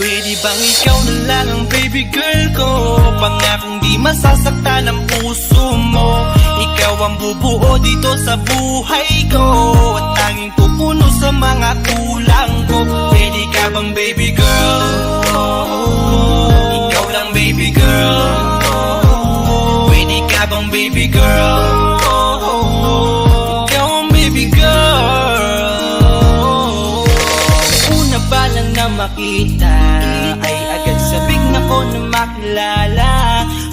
Pwede bang ikaw na lang ang baby girl ko? Pangakong di masasaktan ang puso mo. Ikaw ang bubuo dito sa buhay ko, at tanging pupuno sa mga kulang ko. Pwede ka bang baby girl? Ikaw lang baby girl. Pwede ka bang baby girl? Ikaw ang baby girl. Una pa lang na makita ay agad sabik na ko na makilala.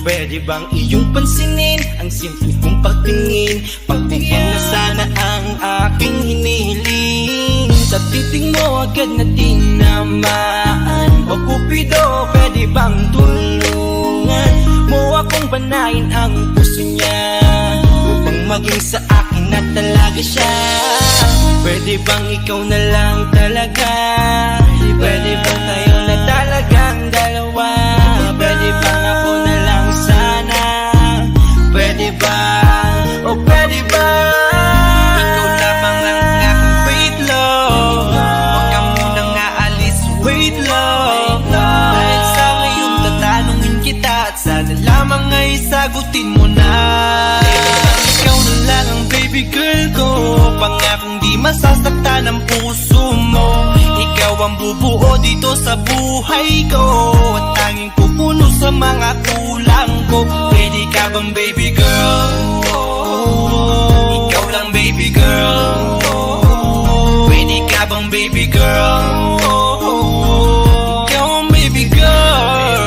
Pwede bang iyong pansinin ang simple kong pagtingin? Pagbigyan na sana ang aking hinihiling. Sa titing mo agad na tinamaan. O Cupido, pwede bang tulungan mo akong banayin ang puso niya, upang maging sa akin na talaga siya? Pwede bang ikaw na lang talaga? Pwede bang tayo na talagang dalawa? Pwede bang ako na lang sana? Pwede ba? O pwede ba? Ikaw lamang ang aking wait love. Huwag ka munang aalis, wait love. Dahil sa ngayon tatanungin kita, at sana lamang ay sagutin mo na. Ikaw na lang ang baby girl ko, pangakong di masasaktan ang puso mo. Ikaw ang bubuo dito sa buhay ko, at tanging pupuno sa mga kulang ko. Pwede ka bang baby girl? Ikaw lang baby girl. Pwede ka bang baby girl? Ikaw ang baby girl.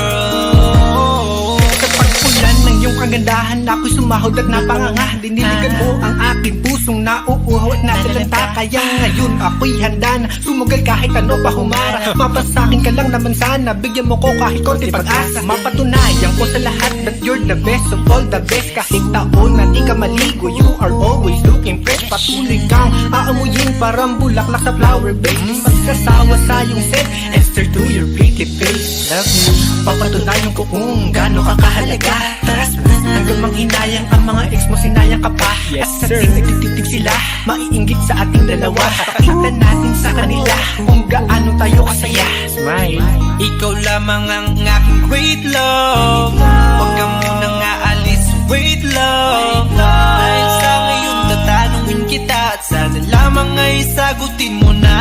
Sa pagpulan ng iyong kagandahan, ako'y sumahod at napanganga. Diniligan mo ang aking pusong nauuhaw at nasalanta. Kaya ngayon ako'y handa na sumugal kahit ano pa humara. Mapasakin ka lang naman sana, bigyan mo ko kahit konti pag-asa. Mapatunayan ko sa lahat that you're the best of all the best. Kahit taon na di ka maligo, you are always looking fresh. Patuloy kang aamuyin parang bulaklak sa flower base. Pagkasawa sa iyong scent and stare to your pretty face. Love me, papatunayan ko kung gaano ka kahalaga. Trust me, hanggang manghinayang ang mga ex mo, sinayang ka pa. Yes, at sir. sa nagtitig sila, maiinggit sa ating dalawa. Pakita natin sa kanila kung gaano tayo kasaya. Smile. Ikaw lamang ang aking great love. Huwag ka munang aalis, wait love. Dahil sa ngayon tatanungin kita, at sana lamang ay sagutin mo na.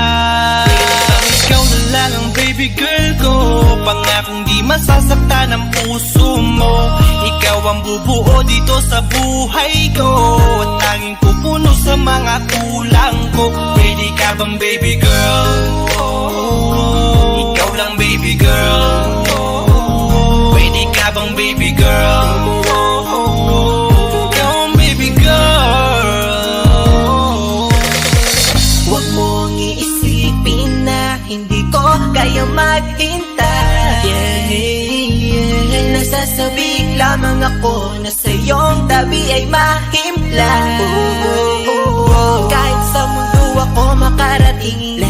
Ikaw na lang ang baby girl ko, pangakong di masasaktan ang puso mo. Ikaw ang bubuo dito sa buhay ko, at tanging pupuno sa mga kulang ko. Pwede ka bang baby girl? Ikaw lang baby girl. Pwede ka bang baby girl? Ikaw ang baby girl. Huwag mong iisipin na hindi ko kaya maghintay. Nasasabik lamang ako na sa iyong tabi ay mahimpla. Kahit sa mundo ako makarating,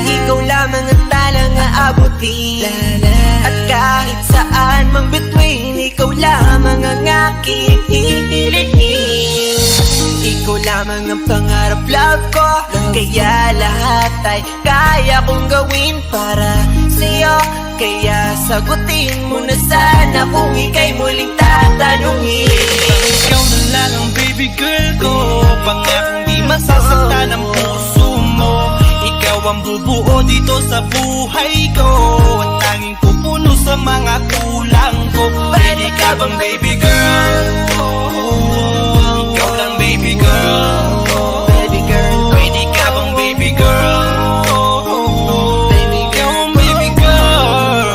ikaw lamang ang talang aabutin. At kahit saan mang between, ikaw lamang ang aking hihilihin. Ikaw lamang ang pangarap, love ko. Kaya lahat ay kaya kong gawin para sa'yo. Kaya sagutin mo na sana kung ika'y muling tatanungin. Ikaw na lang ang baby girl ko, pangakong di masasaktan ang puso mo. Ikaw ang bubuo dito sa buhay ko, at tanging pupuno sa mga kulang ko. Pwede ka bang baby girl? Ikaw lang baby girl. Baby girl, Pwede ka bang baby girl? Ikaw ang baby girl.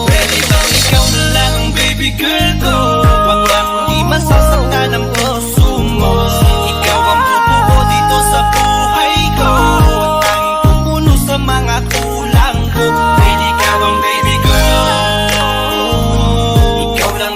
Pwede bang ikaw na lang ang baby girl ko, pangakong di masasaktan ang puso mo. Ikaw ang bubuo dito sa buhay ko, at tanging pupuno sa mga kulang ko. Pwede ka bang baby girl? Ikaw lang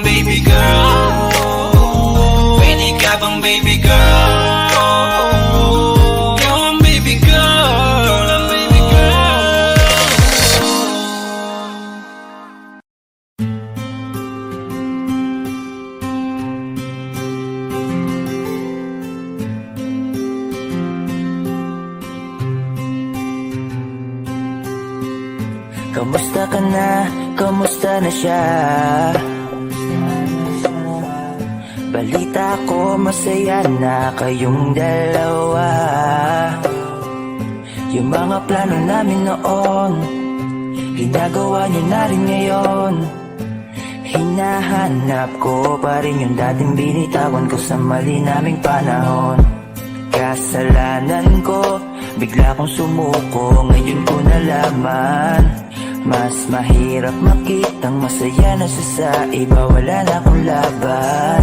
Kamusta ka na? Kamusta na siya? Balita ko masaya na kayong dalawa. Yung mga plano namin noon, ginagawa niyo na rin ngayon. Hinahanap ko pa rin yung dating binitawan ko sa mali naming panahon. Kasalanan ko, bigla kong sumuko, ngayon ko nalaman. Mas mahirap makitang masaya na siya sa iba, wala na akong laban.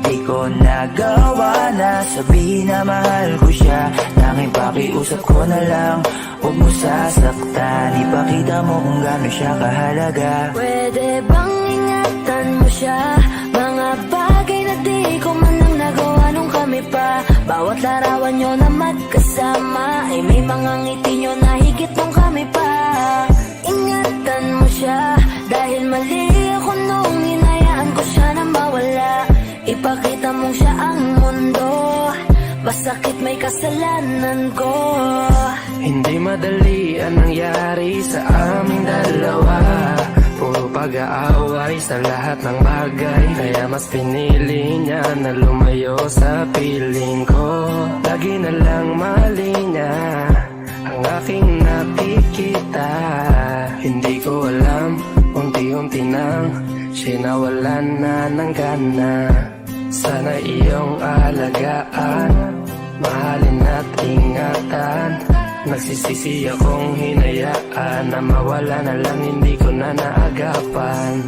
Di ko nagawa na sabihin na mahal ko siya. Tanging pakiusap ko na lang, huwag mo sasaktan. Ipakita mo kung gaano siya kahalaga. Pwede bang ingatan mo siya? Mga bagay na di ko man lang nagawa nung kami pa. Bawat larawan nyo na magkasama ay may mga ngiti nyo na higit nung kami pa. Ingatan mo siya dahil mali ako nung hinayaan ko siya na mawala. Ipakita mong siya ang mundo, masakit may kasalanan ko. Hindi madali ang nangyari sa aming dalawa. Puro pag-aaway sa lahat ng bagay, kaya mas pinili niya na lumayo sa piling ko. Lagi na lang mali niya ang aking nakikita. Hindi ko alam, unti-unti nang sinawalan na ng gana. Sana iyong alagaan, mahalin at ingatan. Nagsisisi akong hinayaan na mawala na lang, hindi ko na naagapan.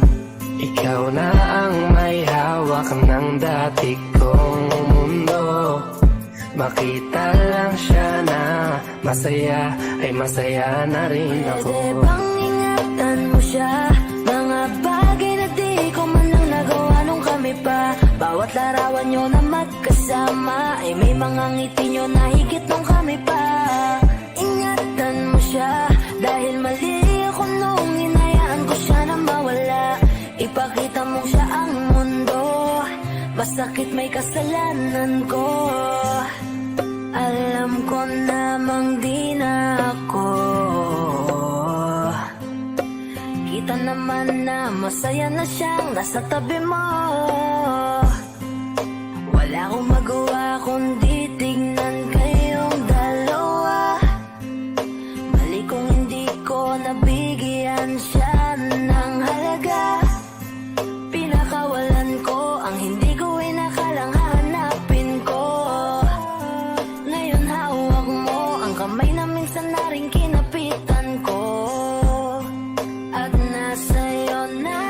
Ikaw na ang may hawak ng dati kong mundo. Makita lang siya na masaya, ay masaya na rin ako. Pwede bang ingatan mo siya? Mga bagay na di ko man lang nagawa nung kami pa. Bawat larawan nyo na magkasama ay may mga ngiti nyo na higit nung kami pa. Ingatan mo siya dahil mali ako nung hinayaan ko siya na mawala. Ipakita mo siya ang mundo, masakit may kasalanan ko. Alam ko namang di na ako. Kita naman na masaya na siyang nasa tabi mo. Wala akong magawa kundi tignan kayong dalawa. Mali kung hindi ko nabigyan siya ng halaga. Pinakawalan ko ang hindi ko inakalang hahanapin ko. Ngayon hawak mo ang kamay na minsan na rin kinapitan ko. At nasa'yo na.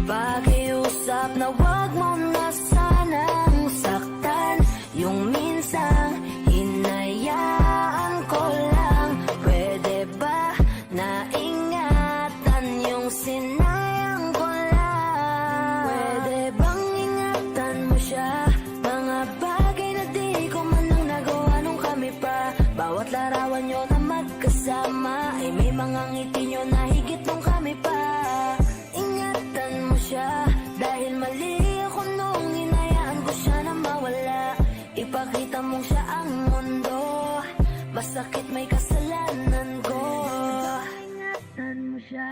Pakiusap na wag mo na sanang saktan. Yung minsang hinayaan ko lang. Pwede ba na ingatan yung sinayang ko lang? Pwede bang ingatan mo siya? Mga bagay na di ko man lang nagawa nung kami pa. Bawat larawan nyo na magkasama ay may mga ngiti nyo na higit nung kami pa. Ingatan mo siya dahil mali ako nung hinayaan ko siya na mawala. Ipakita mong siya ang mundo, masakit may kasalanan ko. Ingatan mo siya,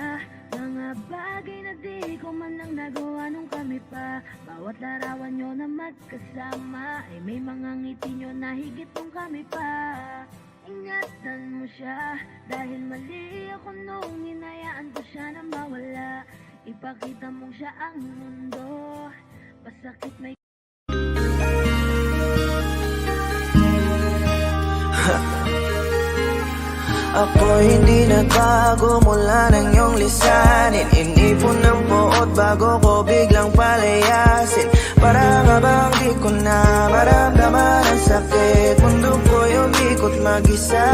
mga bagay na di ko man lang nagawa nung kami pa. Bawat larawan nyo na magkasama ay may mga ngiti nyo na higit nung kami pa. Ingatan mo siya dahil mali ako nung hinayaan ko siya na mawala. Ipakita mong siya ang mundo, masakit may Ako hindi nagbago mula ng iyong lisanin. Inipon ng buot bago ko biglang palayasin. Para ka bang di ko na maramdaman ang sakit. Mundo ko yung ikot mag-isa.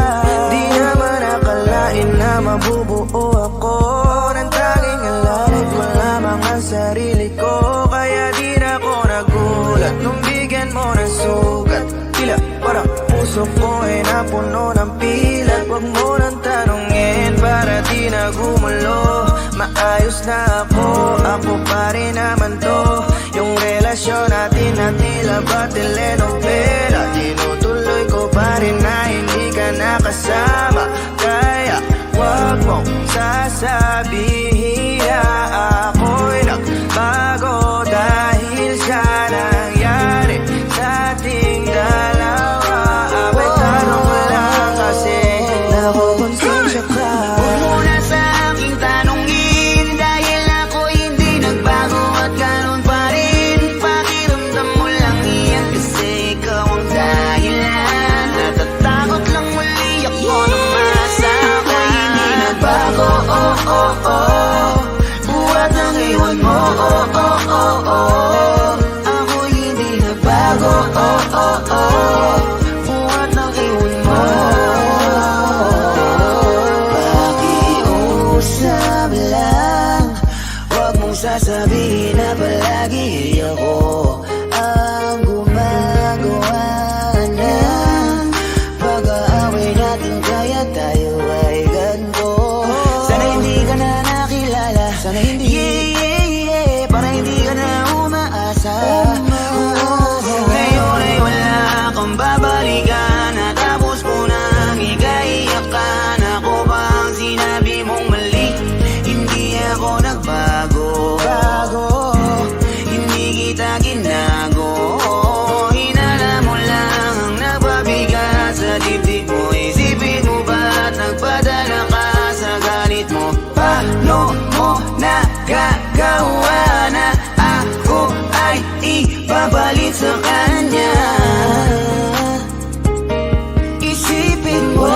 Di naman akalain na mabubuo ako ng tanging alawit. Wala mang ang sarili ko, kaya di na ako nagulat nung bigyan mo ng sugat. Tila parang puso ko ay napuno ng pilat. Huwag mo nang tanungin para di na gumulo. Maayos na ako pa rin naman to. Yung relasyon natin na tila ba telenovela. Tinutuloy ko pa rin na hindi ka na kasama. Kaya wag mong sasabihin na ako'y nagbago dahil sa nangyari sa ating dalawa. May tanong ko lang kasi, nakukonsensya ka. Huwag mo na sa aking tanongin, dahil ako hindi nagbago at ganun pa rin. Pakiramdam mo lang yan kasi ikaw ang dahilan. Natatakot lang muli ako na masama. Hindi nagbago, oh oh oh, buhat ng iwan mo, oh oh oh oh. Ako hindi nagbago, oh oh oh, buhat ng iwan mo. Pakiusap lang, huwag mong sasabihin na palagi ako ang gumagawa ng pag-aaway natin, kaya tayo ay ganito. Sana hindi ka na nakilala, sana hindi, para hindi ka na umaasa. Ngayon ay wala kang babalikan, natapos mo nang ikaiyakan. Ako ba ang sinabi mong mali? Hindi ako nagbago, hindi kita ginago. Hinala mo lang ang nagpabigat sa dibdib mo. Isipin mo ba't nagpadala ka sa galit mo? Paano mo nagagawa na ako ay ipapalit sa kanya? Isipin mo ang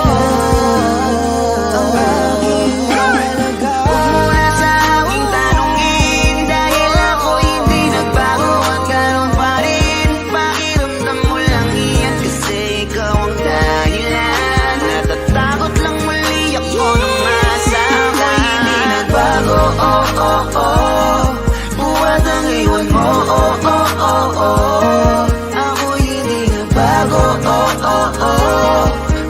aking halaga. Huwag mo na sa aking tanongin, dahil ako hindi nagbago at ganun pa rin. Pakiramdam mo lang yan kasi ikaw ang dahilan. Natatakot lang muli ako na masama. Hindi nagbago, oh oh oh, buhat ang iwan mo, oh oh oh oh. Ako hindi nagbago, oh oh oh,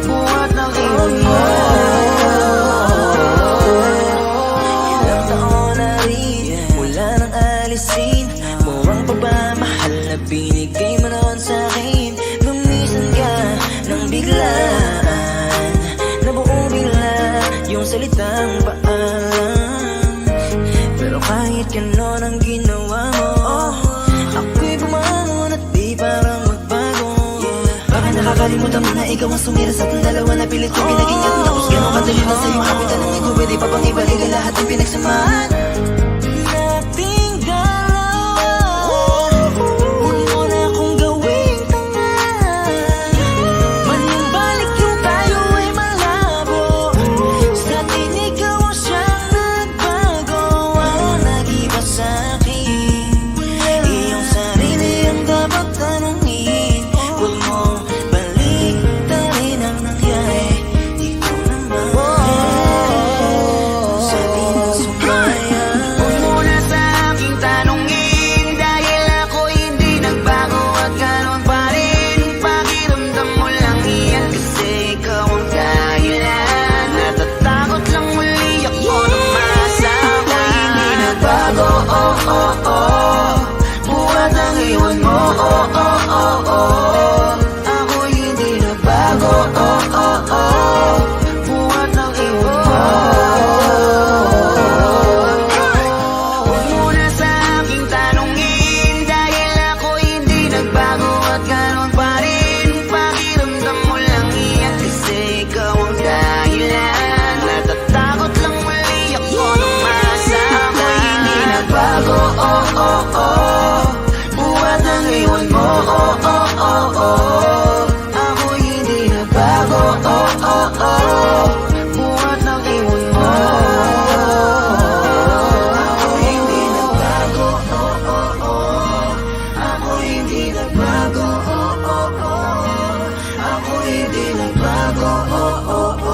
buhat ang iwan mo. Ilang taon na rin mula nang alisin mo ang pagmamahal na binigay mo noon sa'kin. Gumisan ka ng biglaan, nabuo bigla yung salitang paalam. Pero kahit ganon ang ginawa mo, ako'y bumangon at di parang magbago. Bakit nakakalimutan mo na ikaw ang sumira sa ating dalawa na pilit kong pinagingat? Tapos ganon kadali na sa'yo kapitan ng ikaw, pwede pa bang ibalik ang lahat ng pinagsamahan nating dalawa? Huwag mo na akong gawing tanga, manumbalik yung tayo ay malabo. Sa atin ikaw ang siyang nagbago, ang nag-iba sa'kin. Iyong sarili ang dapat tanongin, huwag mong baliktarin ang nangyari. Ikaw naman sabi ng sumaya. Huwag mo na sa aking tanongin, dahil ako hindi nagbago at ganun pa rin. Pakiramdam mo lang yan kasi ikaw ang dahilan. Natatakot lang muli ako na masama. Hindi nagbago, oh oh oh, buhat ang iwan mo, oh oh oh oh. Ako hindi nagbago, oh oh oh, buhat ang iwan mo. Huwag mo na sa aking tanongin, dahil ako hindi nagbago at ganun pa rin. Pakiramdam mo lang yan kasi ikaw ang dahilan. Natatakot lang muli ako na masama. Hindi nagbago, oh oh oh, buhat ang iwan mo, oh oh oh oh. Ako hindi nagbago, oh oh oh, buhat ang iwan mo. Ako hindi nagbago, oh oh oh, ako hindi nagbago, oh oh oh, ako hindi nagbago, oh oh oh.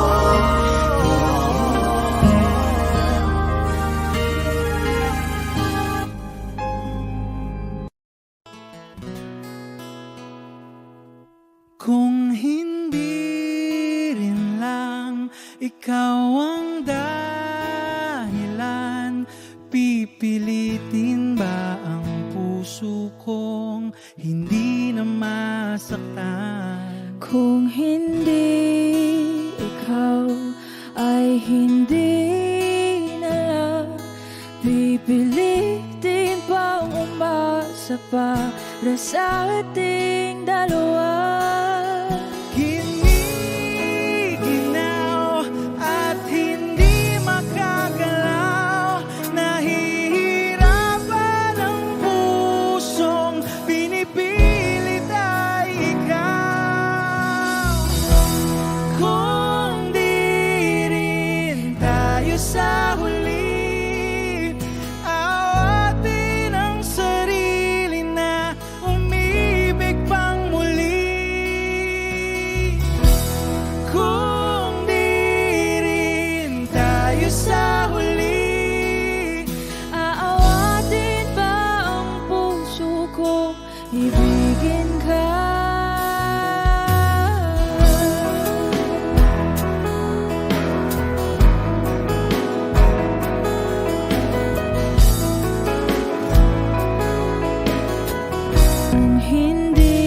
Kung hindi rin lang ikaw ang dahilan, pipilitin ba ang puso kong hindi na masaktan? Kung hindi sa ating dalawa. Giniginaw at hindi makagalaw, nahihirapan ang pusong pinipilit ay ikaw. Kung di rin tayo sa huli, awatin ang sarili na umibig pang muli. Kung di rin tayo sa huli, Aawatin ba ang puso ko, ibigin ka? Kung hindi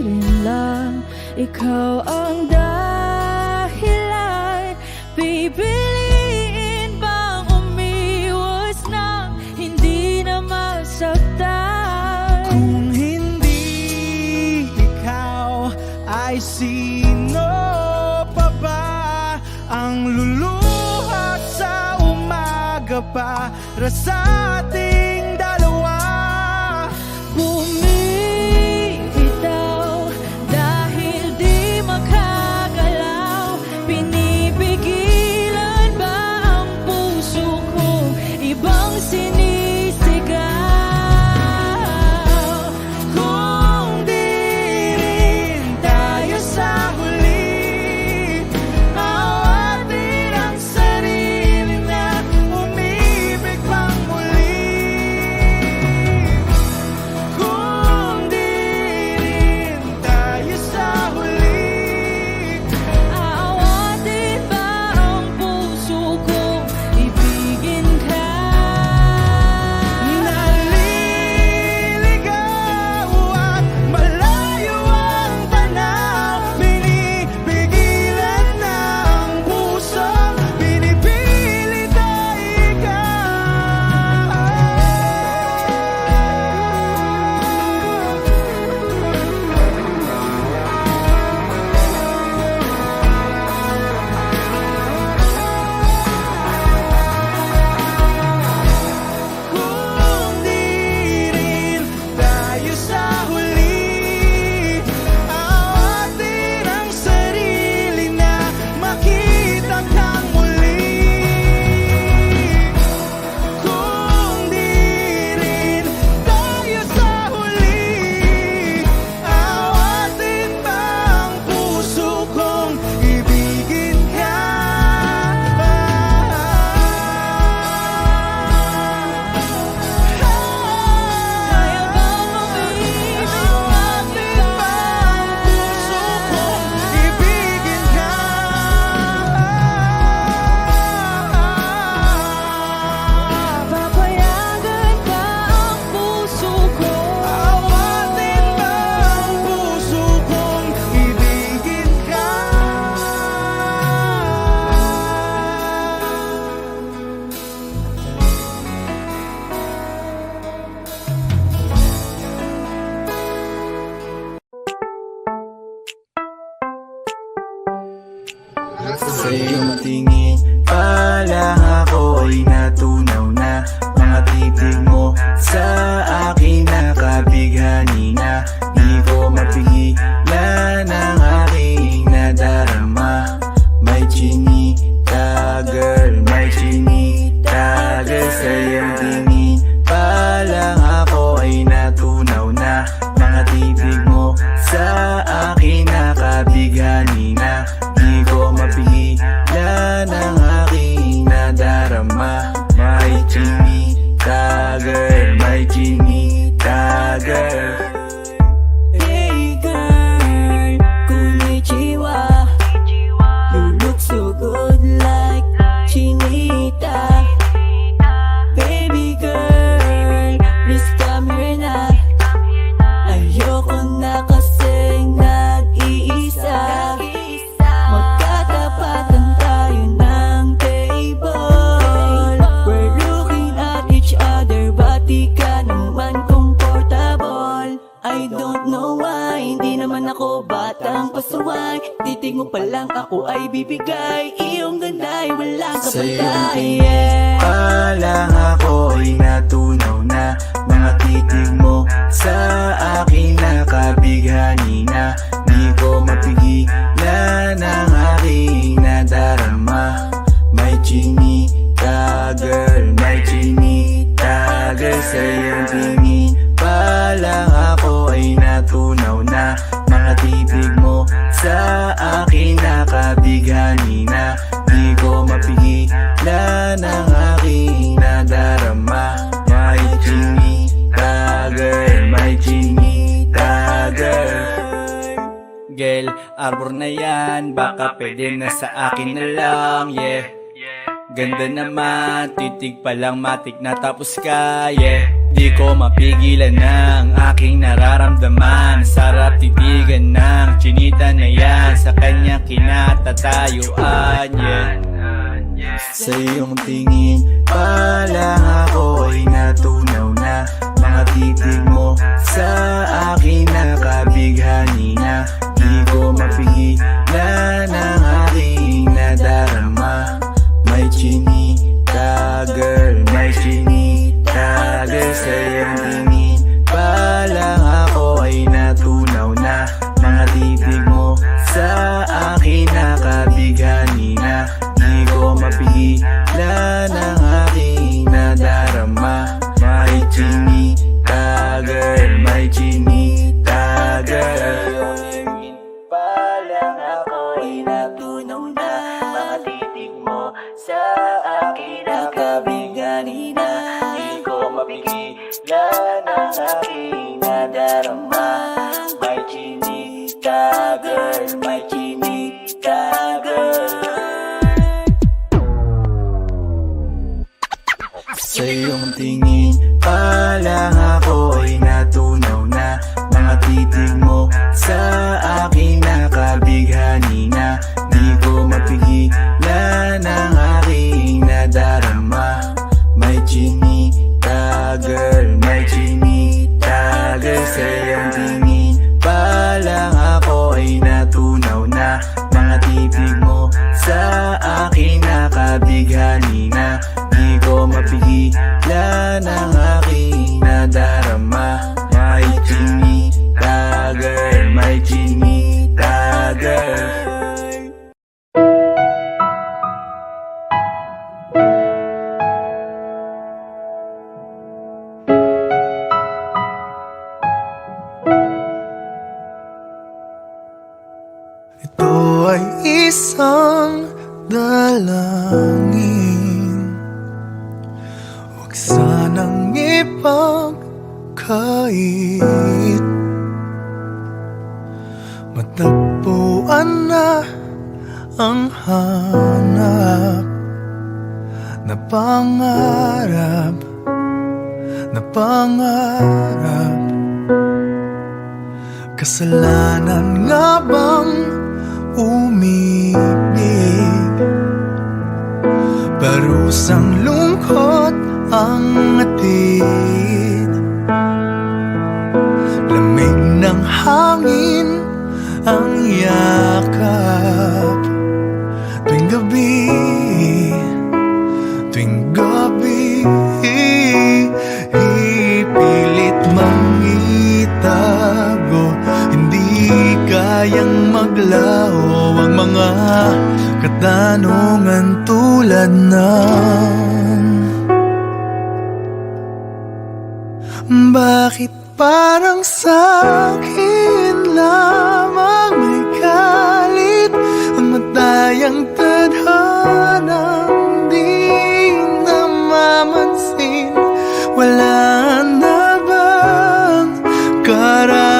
rin lang ikaw ang dahilan, pipiliin bang umiwas nang hindi na masaktan? kung hindi ikaw, ay sino pa ba ang luluha sa umaga para sa ating dalawa? Bumibitaw dahil di makagalaw, pinipigilan ba ang puso ko, ibang sinisigaw? Kung di rin tayo sa huli, awatin ang sarili na umibig pang muli. Kung di rin tayo sa huli, Aawatin ba ang puso ko, ibigin ka? naliligaw at malayo ang tanaw, pinipigilan na ang puso, pinipilit ay kung di rin tayo sa huli, awatin ang sarili na makita kang muli. Kung di rin tayo sa huli, awatin ba ang puso kong ibigin ka? Kaya bang umibig Awatin ba ang puso kong ibigin ka? Papayagan ba ang puso ko? Awatin ba ang puso kong ibigin ka? Sa iyong tingin pa lang ako ay natunaw na, mga titig mo sa akin nakabighani na, di ko mapigilan ang aking nadarama. May chinita girl, may chinita girl. Sa iyong tingin pa lang ako ay natunaw na, mga titig mo sa akin nakabighani na, di ko mapigilan ang aking nadarama. kamay. Titig mo pa lang ako ay bibigay. Iyong ganda ay walang Sa'yo kapatay. Yeah. palang ako'y natunaw na. Mga titig mo sa akin nakabighani na. Di ko mapigilan ang aking nadarama. May chinita girl, may chinita girl. Sa iyong tingin palang ako ay natunaw na. Mga titig mo sa akin nakabighani na. Di ko mapigilan ang aking nadarama. May chinita girl, may chinita girl. Girl, arbor na yan, baka pwede na sa akin na lang, yeah. Ganda naman, titig pa lang matik na tapos ka, yeah. Di ko mapigilan ng aking nararamdaman. Sarap titigan ng chinita na yan, sa kanya kinatatayuan, yeah. Sa iyong tingin palang ako ay natunaw na. Mga titig mo sa akin nakabighani na. Di ko mapigilan ang aking nadarama. May chinita girl, may chinita girl. Sa iyong tingin palang ako ay natunaw na. Mga titig mo sa akin nakabighani na. Di ko mapigilan ang aking nadarama. May chinita girl, may chinita girl. Palang ako ay natunaw na. Mga titig mo sa akin nakabighani na. Di ko mapigilan ang aking nadarama. May chinita girl, may chinita girl. Sa iyong tingin palang ako ay natunaw na. Mga titig mo sa akin nakabighani na. Di ko mapigilan ang aking nadarama. May chinita girl, may chinita girl. Sa iyong tingin palang ako ay natunaw na. Mga titig mo sa akin nakabighani na. Di ko mapigilan ang aking nadarama. May chinita girl, may chinita girl. Ito ay isang dalangin. Huwag sanang ipagkait. Matagpuan na ang hanap na pangarap, na pangarap. Kasalanan nga bang umibig? Parusang lungkot ang atid. Lamig ng hangin ang yakap. Tuwing gabi, tuwing gabi, ipilit mangitago. Hindi kayang maglaho ang mga katanungan tulad ng bakit parang sa'kin lamang may galit ang matayang tadhanang di namamansin? Wala na bang karapatan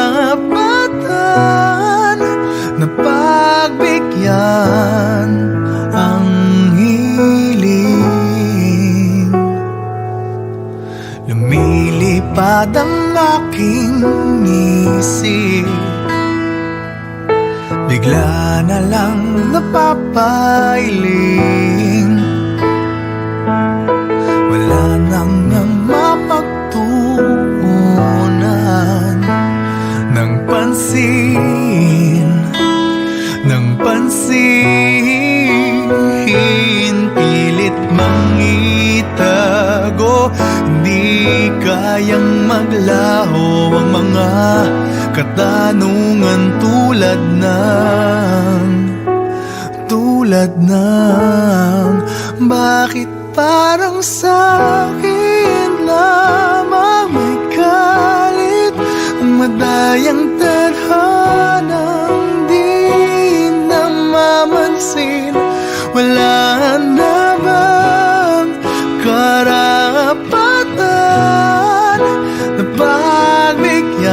na pagbigyan ang hiling? Lumilipad ang aking isip, bigla na lang napapailing. Wala nang mapagtuunan ng pansin. ng pansin. Pilit mangitago, di kayang maglaho ang mga katanungan tulad ng bakit parang sa'kin lamang may galit ang madayang tadhanang di namamansin. Wala na bang karapatan na pagbigyan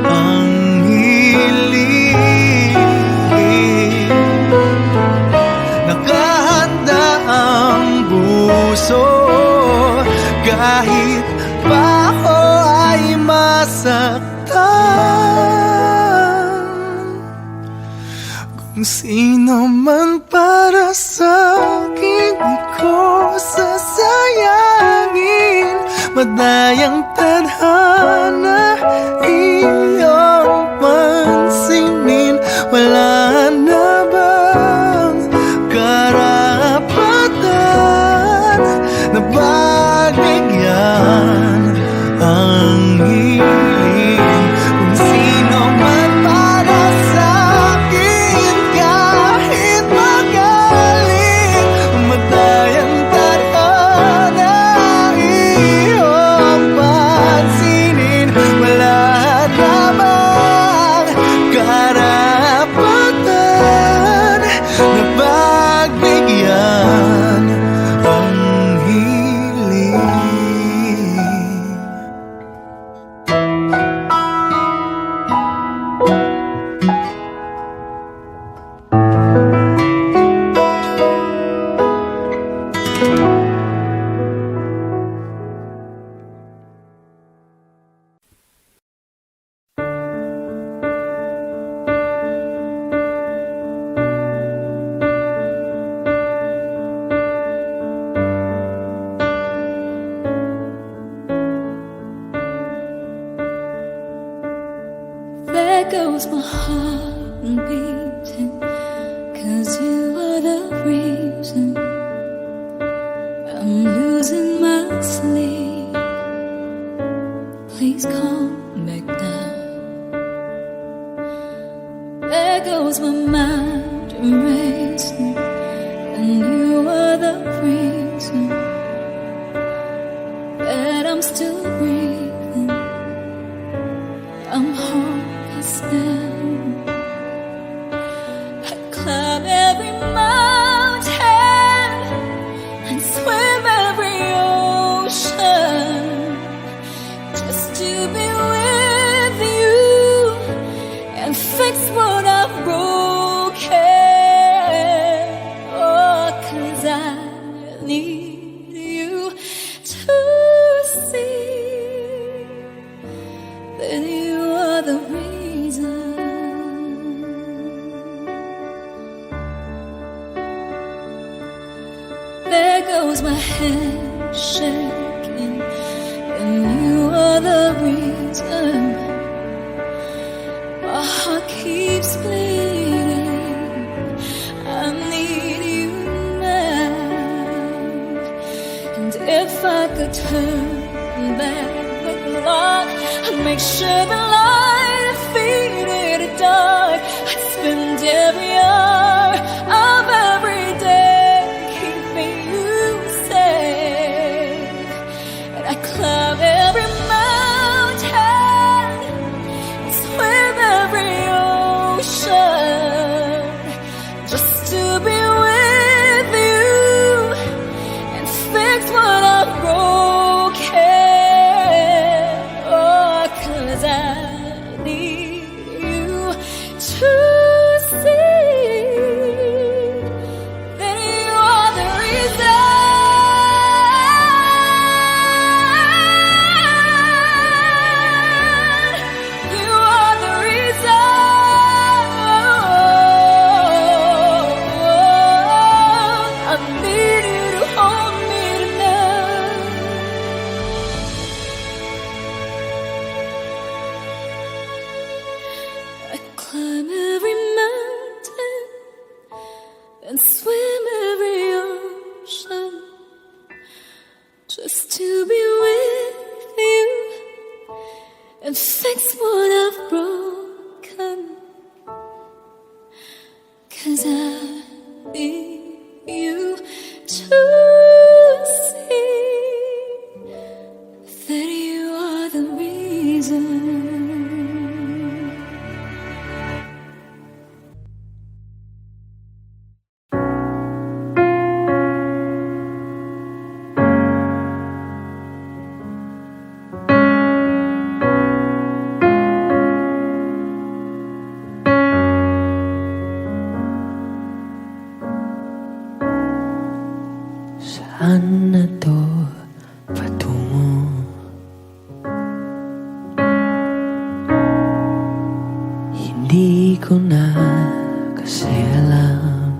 ang hiling? Nakahanda ang puso kahit pa ako ay masaktan. Kung sino man para sa'kin, di ko sasayangin. Madayang tadhana, iyong pansinin. Wala na bang karapatan na pagbigyan ang hiling? Kung sino man para sa'kin, kahit magaling, madayang tadhana, iyong pansinin. Wala na bang karapatan na pagbigyan ang hiling? There goes my heart beating, 'cause you are the reason I'm losing my sleep. Please come back now. There goes my mind racing, and you are the reason that I'm still breathing. I'm hopeless now. I climb every mountain and swim every ocean just to be with you and fix what I've broken. Oh, 'cause I need you to see that you are the reason. There goes my head shaking, and you are the reason. My heart keeps bleeding. I need you now. And if I could turn back the clock, I'd make sure the light faded to dark. I'd spend every hour of every day keeping you safe. And I climb every mountain and swim every ocean just to be with you and fix what I've broken. Oh, 'cause I need you and swim every ocean just to be with you and fix what I've broken. 'Cause I need you to see that you are the reason. Saan na to patungo? Hindi ko na kasi alam.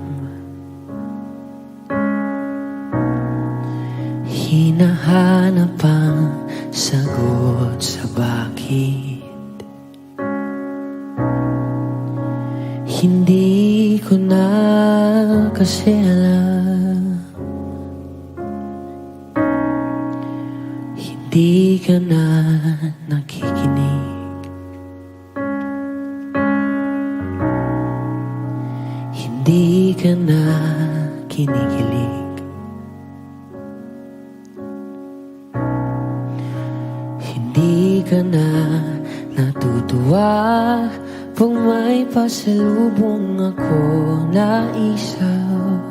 Hinahanap ang sagot sa bakit. Hindi ko na kasi alam. Hindi ka na nakikinig. Hindi ka na kinikilig. Hindi ka na natutuwa pag may pasalubong ako na isaw.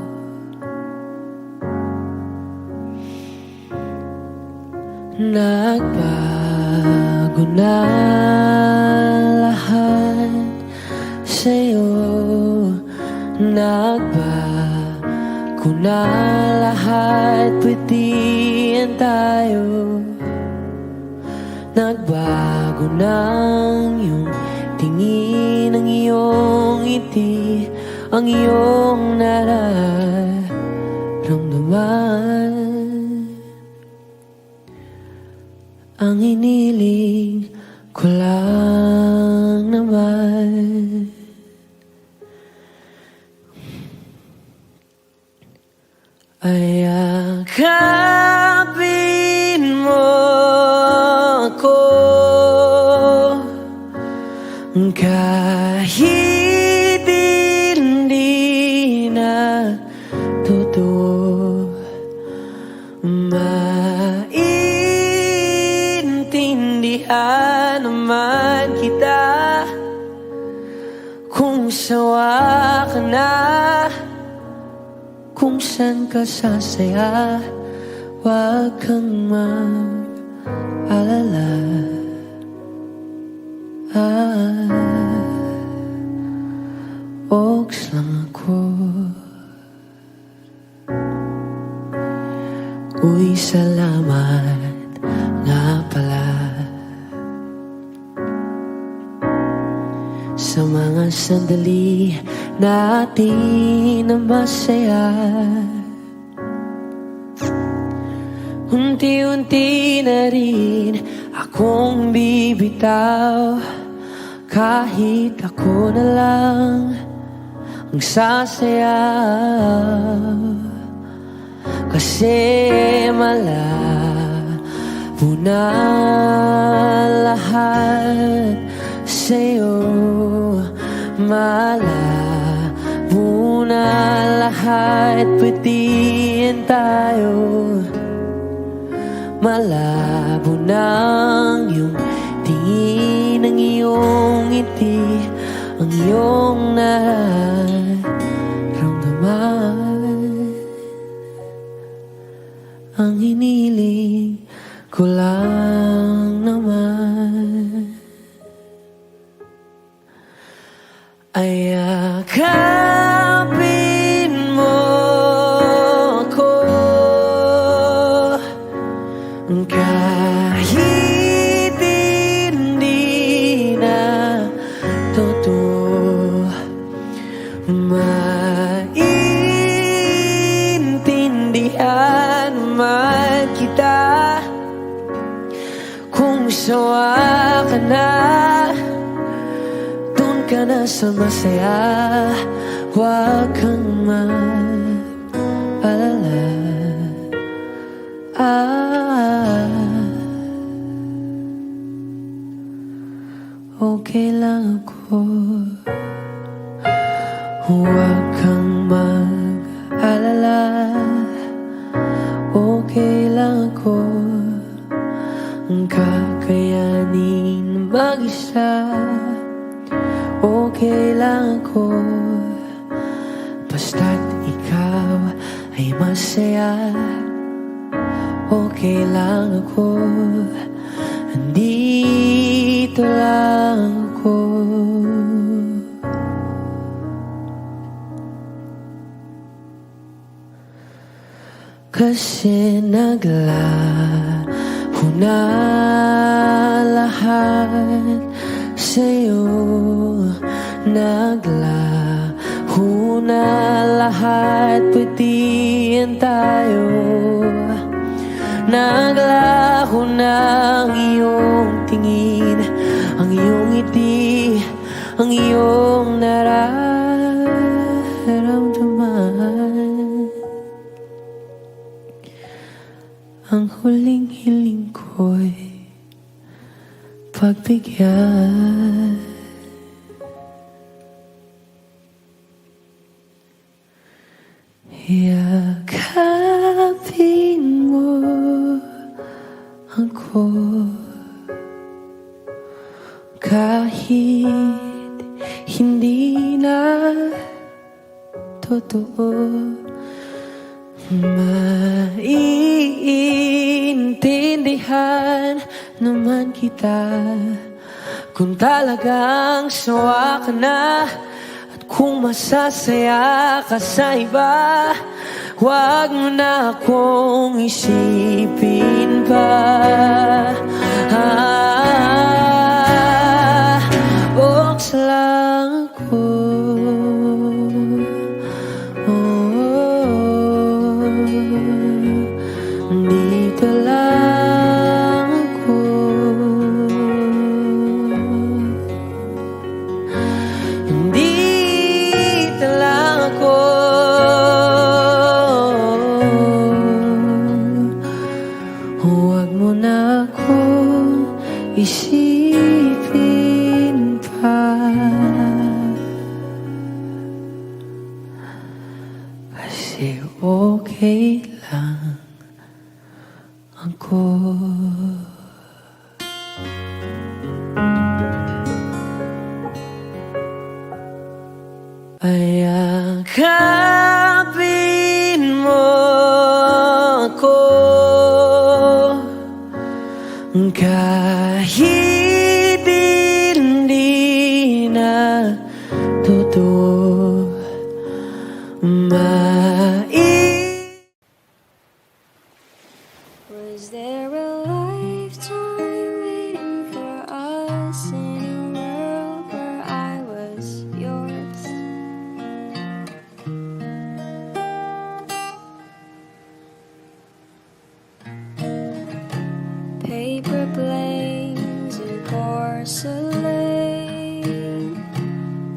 Nagbago na lahat sa'yo. Nagbago na lahat, pwede yan tayo. Nagbago na ang iyong tingin, ang iyong ngiti, ang iyong nararamdaman. Ang iniling ko lang naman ay yakapin mo ako kahit hindi na totoo. Maintindihan naman kita kung sawa ka na, kung saan ka sasaya. Huwag kang mag-alala. Oaks lang ako. Uy, salamat nga pala sa mga sandali natin na masaya. Unti-unti na rin akong bibitaw, kahit ako na lang ang sasayaw. Kasi malabo na lahat sa'yo. Malabo na lahat, pwede yan tayo. Malabo na ang iyong tingin, ang iyong ngiti, ang iyong nararamdaman. Ang hiniling ko lang naman ay yakapin mo ako kahit hindi na totoo. Maintindihan man kita kung sawa ka na, dun ka na sa masaya. Huwag kang Huwag kang mag-alala, okay lang ako. Kakayanin mag-isa, okay lang ako. Basta't ikaw ay masaya, okay lang ako. Andito lang ako. Kasi naglaho na lahat sa'yo, naglaho na lahat, pati yan tayo. Naglaho na ang iyong tingin, ang iyong ngiti, ang iyong nararamdaman. Ang huling hiling ko'y pagbigyan. Yakapin mo ako kahit hindi na totoo. Maiintindihan naman kita kung talagang sawa ka na, at kung masasaya ka sa iba, huwag mo na akong isipin pa. Oks lang ako. Dito lang ako. Dito lang ako. Huwag mo na akong isipin pa. Kasi okay lang ako. Ayakapin mo ako kahit hindi na totoo. Was there a lifetime waiting for us in a world where I was yours? Paper planes and porcelain,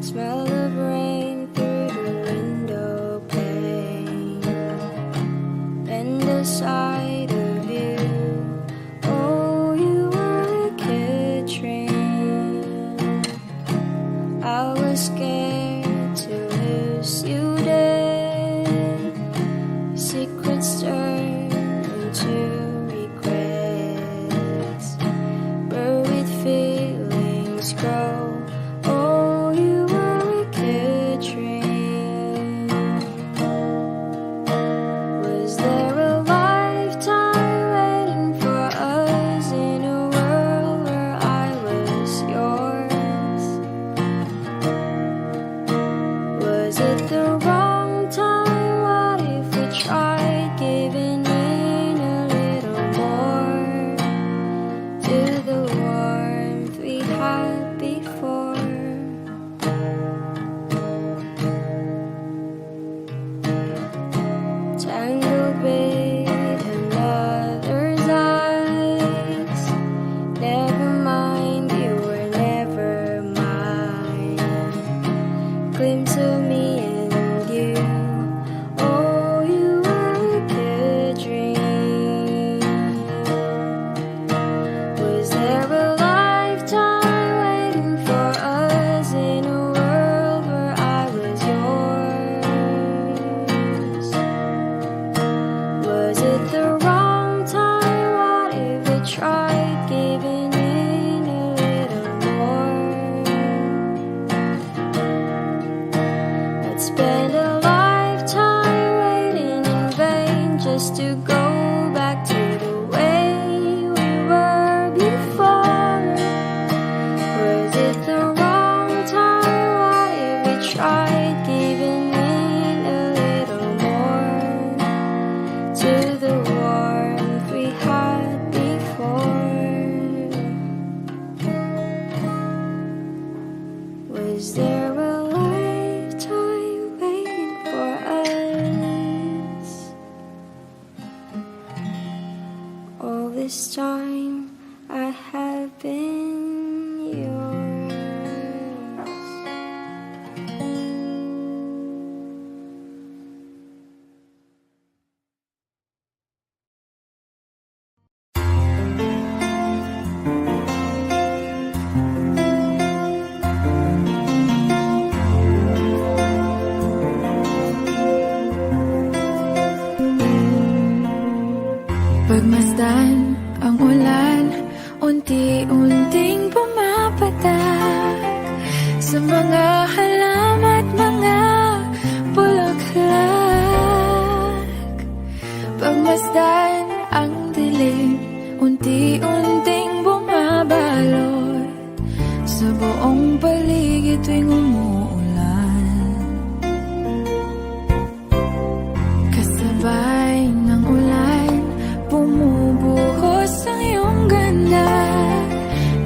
smell of rain through the window pane, and the sight of you. Oh, you were a kid train. I was scared to lose you dead. Secrets turn into regrets. Buried feelings grow. Oh, you were a kid train. Was there a lifetime waiting for us in a world where I was yours? Was it the wrong time? What if we tried giving in a little more to the warmth we had before? Tangled with another's eyes. Never mind, you were never mine. Glimpse of me and spend a lifetime waiting in vain just to go back to the way we were before. Was it the wrong time? What if we tried giving in a little more to the warmth we had before? Was there a lifetime waiting for us? All this time I have been yours. Pagmasdan ang ulan, unti-unting pumapatak sa mga halaman at mga bulaklak. Pagmasdan ang dilim, unti-unting bumabalot sa buong paligid tuwing umuulan. Kasabay ng ulan, bumubuhos ang iyong ganda.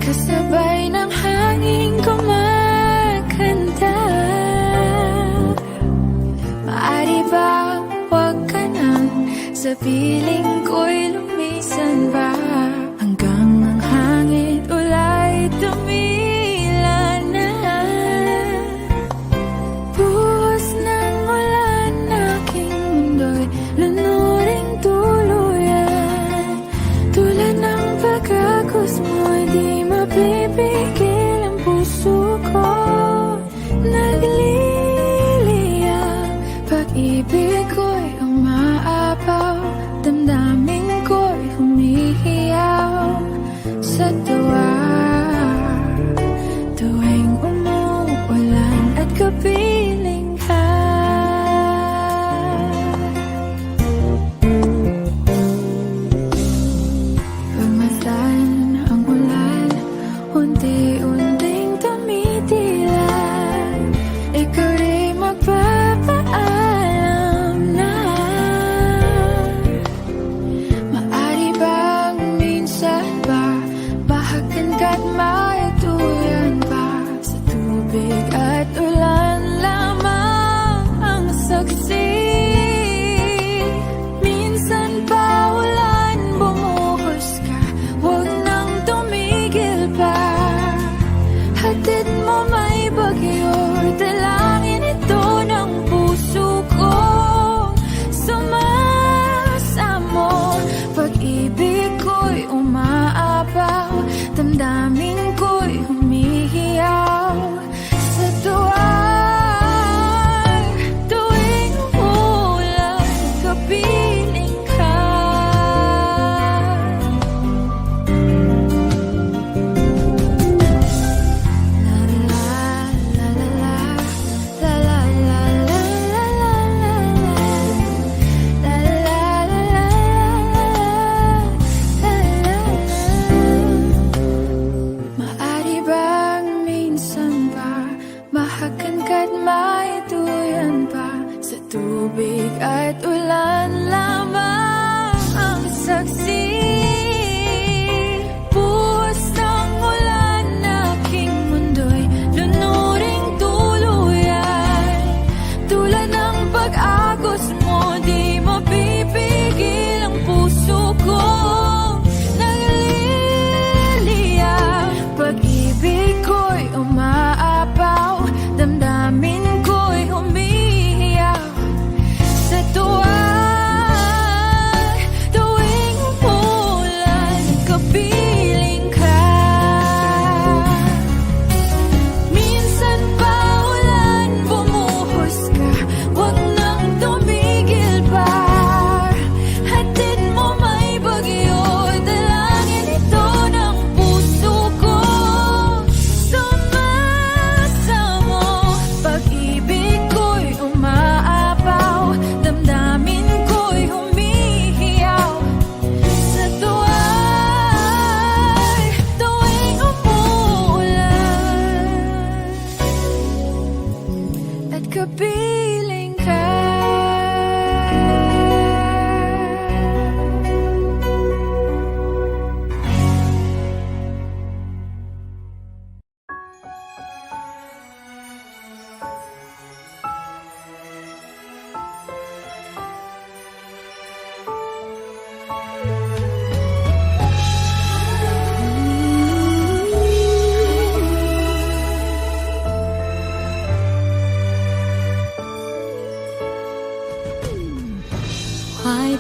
Kasabay ng hangin kumakanta. Maaari bang huwag ka nang sa piling ko'y lumisan ba? Hanggang ang hangin ulay tumila na. Buhos ng ulan, aking mundo'y lunuring tuluyan. Tulad ng pagkagos mo, di mapipigil ang puso ko. Nagliliyab, pag-ibig ko'y umaapaw, damdamin ko'y humihiyaw sa tuwa. Tuwing umuulan at kapiling ka. Pagmasdan ang ulan, unti-unting tumitilay. Ikaw rin magpapaalam na. Maaari bang minsan ba bahagan ka't maituyan pa? Sa tubig at ulan lamang ang saksi. Minsan pa ulan, bumuhos ka, huwag nang tumigil pa. Hatid mo may bagyo, dalangin ito ng puso ko. Sumasamo, pag-ibig ko'y umaapaw, damdamin ko'y humihiyaw sa tuwang. Tuwing umulan, kapiling ka. La la la la la, la la la la la la la, la la la la la. Maaari bang minsan ba bahagan ka't maituyan pa? Sa tubig at ulan lamang ang saksi. Buhos ng ulan, aking mundo'y lunuring tuluyan. Tulad ng pag-agos mo, di mapipigil ang puso ko. Nagliliyab, pag-ibig ko'y umaapaw, damdamin ko'y humihiyaw sa tuwa.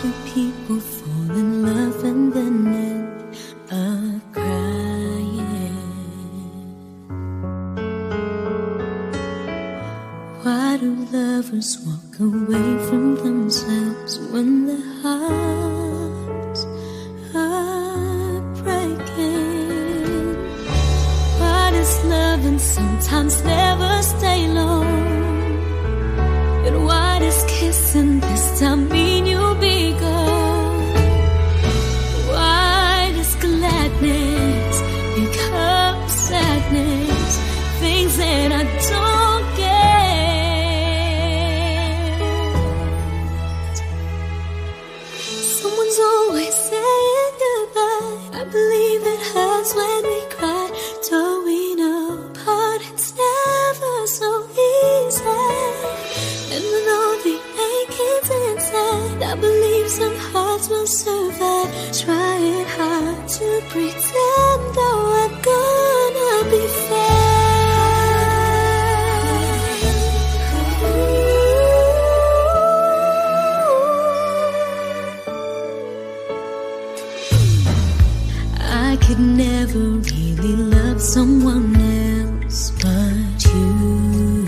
do people fall in love and then end up crying? Why do lovers walk away from themselves when their hearts are breaking? Why does loving sometimes never stay long? And why does kissing this time mean you'll be gone? Why does gladness become sadness? Things that I don't get. Someone's always saying goodbye. I believe it hurts when we cry. Don't we know apart it's never so easy? And with all the achings inside, I believe some hearts will survive. Trying hard to pretend that we're gonna be fine. I could never really love someone else but you.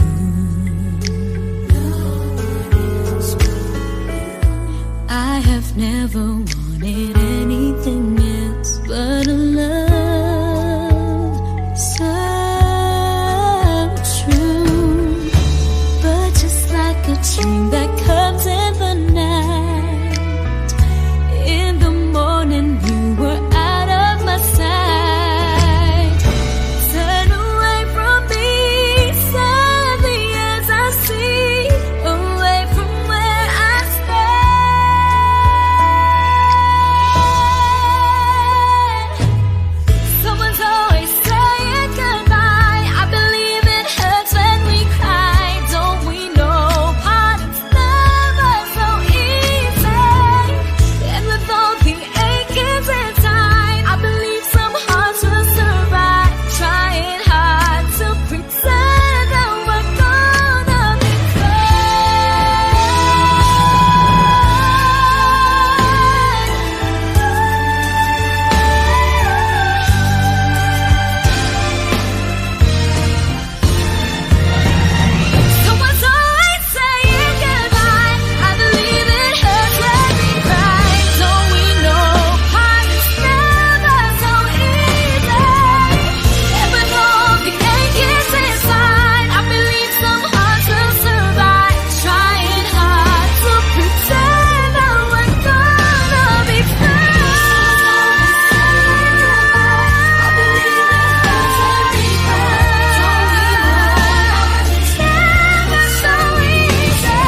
I have never wanted anything else but a love so true. But just like a dream that comes in the night, in the morning you were out of my sight. Turn away from me, sadly as I see, away from where I stand. Someone's always saying goodbye. I believe it hurts when we cry. Don't we know part it's never so easy? And with all the achings inside, I believe some hearts will survive. Trying hard to pretend that we're gonna be Someone's always saying goodbye. I believe it hurts when we cry. Don't we know part it's never so easy? And with all the achings inside, I believe some hearts will survive. Trying hard to pretend that we're gonna be fine. I believe it hurts when we cry. Don't we know it's never so easy?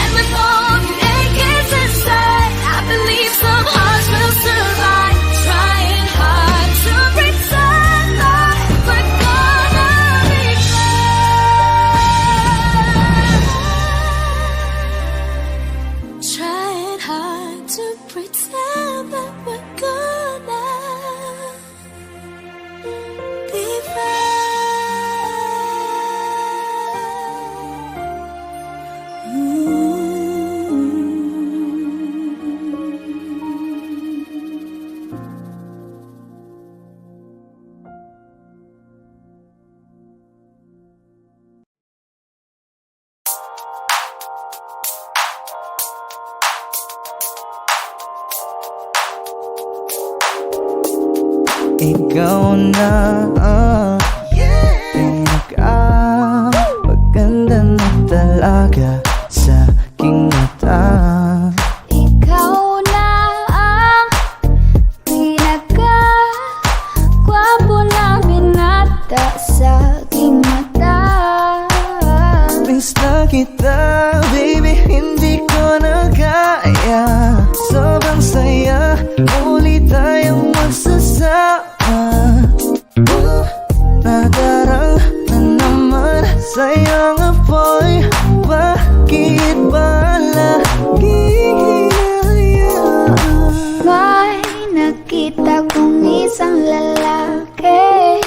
And with all the achings inside, I believe some hearts will survive. Trying hard to pretend that we're gonna be fine. Trying hard to pretend that we're gonna be Ikaw na pinaka-maganda na talaga sa aking mata. Ikaw na ang pinaka-gwapo na binata sa aking mata. Miss na kita, baby, hindi ko na kaya. Sobrang saya, muli tayong magsasama. Nadarang na naman sa'yo nga boy. Bakit ba laging hinahayaan? May nakita kong isang lalaki,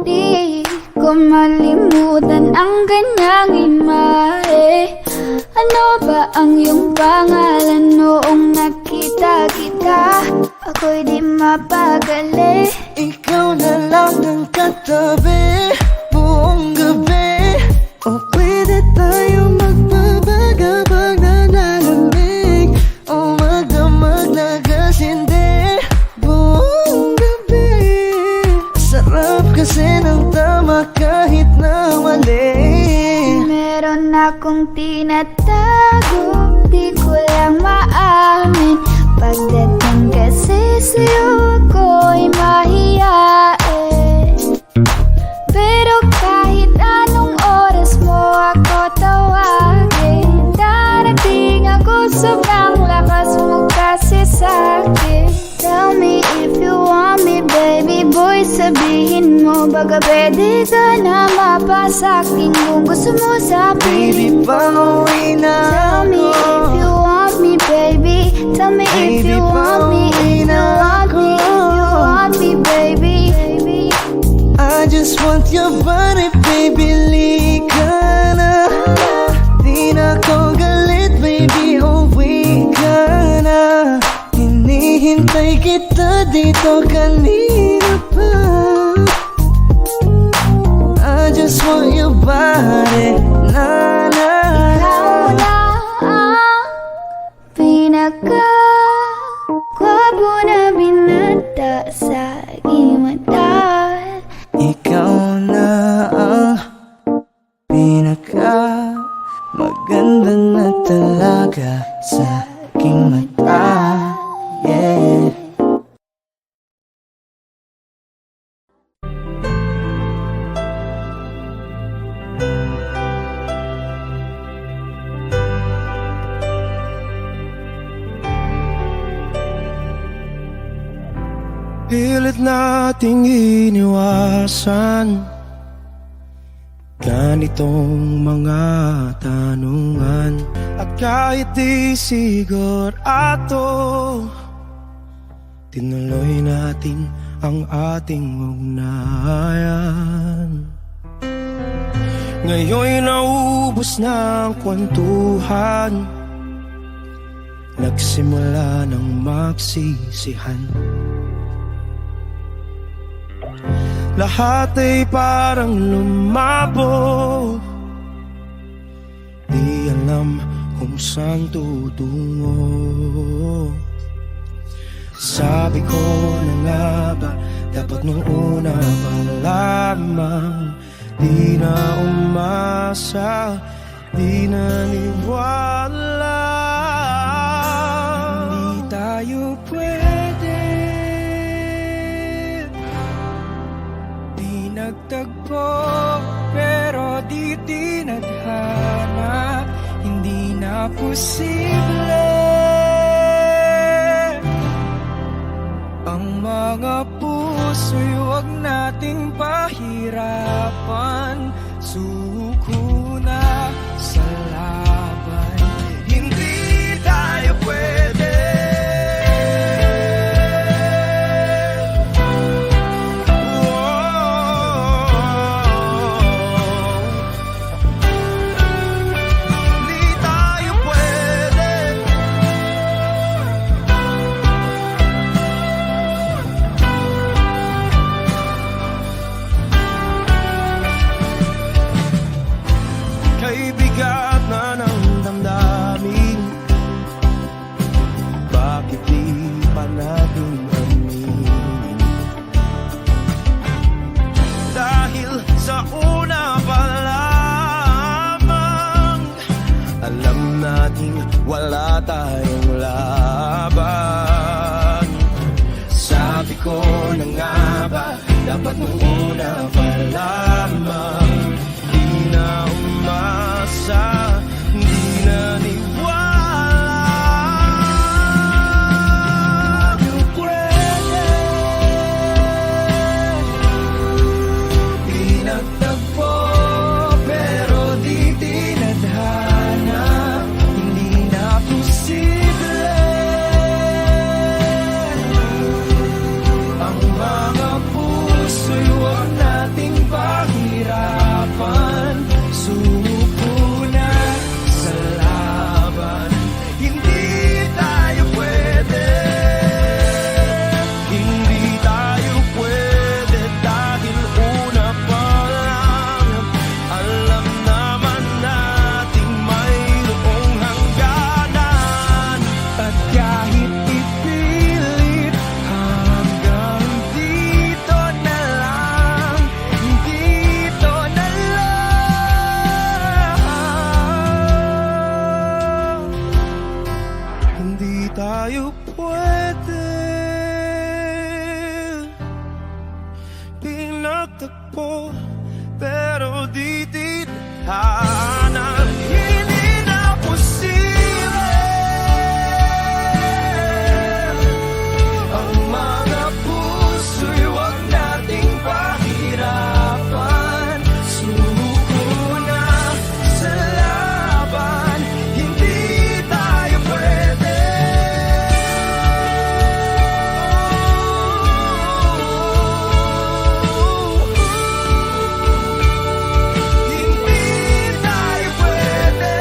di ko malimutan ang kanyang imahe. Ano ba ang iyong pangalan noong nakita kita? Ako'y di mapagali. Ikaw na lang ang katabi buong gabi. O pwede tayo magbabaga pag nanalamig, o magdamag na gasindi buong gabi. Sarap kasi ng tama kahit na mali. Meron akong tinatago, di ko lang maamin. Pagdating kasi sa'yo ako'y mahiyain. Pero kahit anong oras mo ako tawagin, darating ako, sobrang lakas mo kasi sa'kin. Tell me if you want me, baby boy, sabihin mo baga pwede ka na mapasakin kung gusto mo sa piling ko. Pauwi na Tell me if you want me, baby. Tell me if you want me, if you want me, if you want me, baby. I just want your body, baby, lika na. Di na ko galit, baby, uwi ka na. Hinihintay kita dito kanina pa. I just want your body, na na. Ikaw na ang pinaka-gwapo na binata sa aking mata. Ikaw na ang pinaka maganda na talaga sa aking mata. Yeah. Pilit nating iniwasan ganitong mga tanungan. At kahit di sigurado, tinuloy natin ang ating ugnayan. Ngayon'y naubos na ang kwentuhan, nagsimula ng magsisihan. Lahat ay parang lumabo, di alam kung saan tutungo. Sabi ko na nga ba, dapat nung una pa lamang, di na umasa, di naniwala. Hindi tayo pwede, di nagtagpo, pero di tinadhana. Hindi na posible ang mga puso'y huwag nating pahirapan. Suko na sa laban, hindi tayo pwede. Hindi tayo pwede. Kay bigat na ng damdamin, bakit di pa natin aminin? Dahil sa una pa lamang, alam natin wala tayong laban. Sabi ko na nga ba, dapat nung una pa lamang, di na umasa, di naniwala. Di pwede, di nagtagpo, pero di tinadhana. Hindi na posible ang mga puso'y huwag nating pahirapan. Suko na tayo pwede pinagtagpo, pero di tithanan. Hindi na posible ang mga puso'y wag nating pahirapan. Sumuko na sa laban, hindi tayo pwede. Hindi tayo pwede.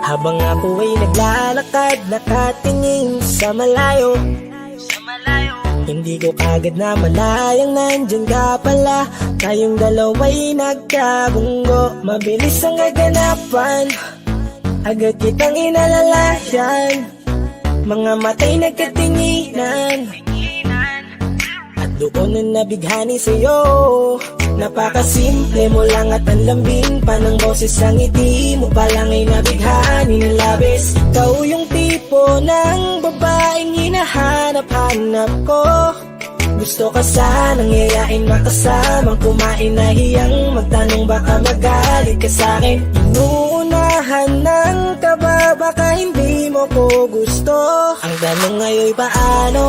Habang ako ay naglalakad, nakatingin sa malayo, hindi ko kagad na malayang nandyan ka pala. Tayong dalawa'y nagkabunggo, mabilis ang kaganapan, agad kitang inalalayan. Mga matay nagkatinginan, at doon na nabighani sa'yo. Napakasimple mo lang at ang lambing pa ng boses, ang ngiti mo pa lang ay nabighani ng labis. Ikaw yung tipo ng babaeng hinahanap-hanap ko. Gusto ka sanang yayain, makasamang kumain, nahiyang magtanong, baka magalit ka sa'kin. Inuunahan ng kaba, baka hindi mo ko gusto. Ang tanong ngayon, paano?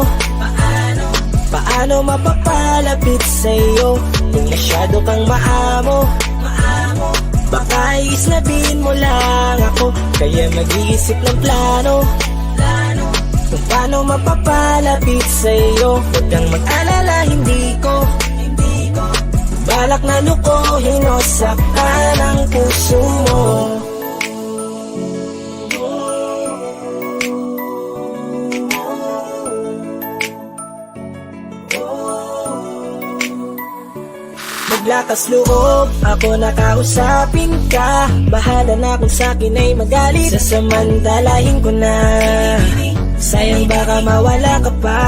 Paano mapapalapit sa'yo kung masyado kang maamo? Baka islabin mo lang ako, kaya mag-iisip ng plano kung paano mapapalapit sa'yo. Huwag kang mag-alala, hindi ko balak na lukohin o saktan ang puso mo. Maglakas loob, ako nakausapin ka. Bahala na kung sa'kin ay magalit, sasamantalahin ko na. Sayang baka mawala ka pa.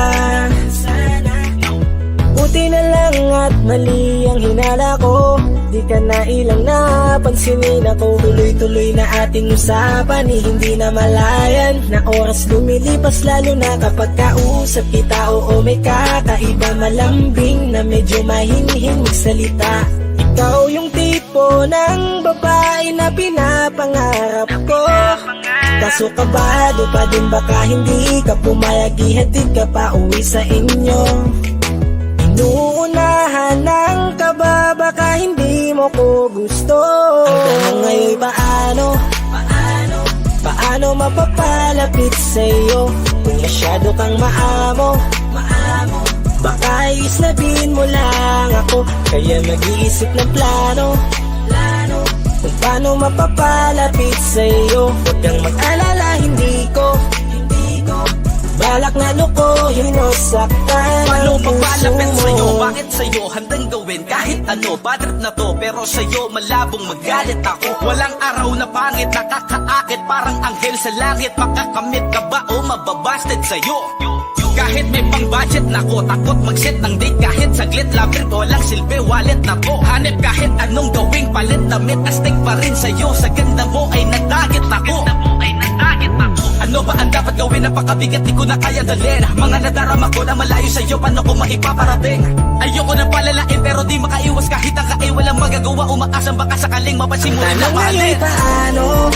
Buti na lang at mali ang hinala ko, di ka na ilang napansinin ako. Tuloy-tuloy na ating usapan, hindi na malayan. Na oras lumilipas, lalo na kapag kausap kita. Oo, may kakaiba, malambing na medyo mahinhin magsalita. Ikaw yung tipo ng babae na pinapangarap ko. Kaso kabado pa din, baka hindi ka pumayag, ihatid ka pa uwi sa inyo. Inuunahan ng kaba, baka hindi mo ko gusto. Ang tanong ngayon, paano mapapalapit sa'yo kung masyado kang maamo? Baka islabin mo lang ako, kaya mag-iisip ng plano kung paano mapapalapit sa'yo. Huwag kang mag-alala, hindi ko balak na lukohin o saktan Paano ang puso papalapit sa'yo? mo. Bakit sa'yo handang gawin kahit ano? Bad trip na to, pero sa'yo malabong magalit ako. Walang araw na pangit, nakakaakit parang anghel sa langit. Makakamit ka ba o mababasted sa'yo? Kahit may pang budget na ko, takot mag-set ng date kahit saglit. Labrit, walang silbi, wallet na ko. Hanip kahit anong gawing palit, damit astig pa rin sa'yo. Sa ganda mo ay nagdagit ako. Ano ba ang dapat gawin? Napakabigat, di ko na kaya dalhin. Mga nadarama ko na malayo sa'yo, paano ko maipaparating? Ayoko na palalain pero di makaiwas kahit ang kain. Walang magagawa, umaasang baka sakaling mapansin mo rin na Tanong ngayon, mahalin.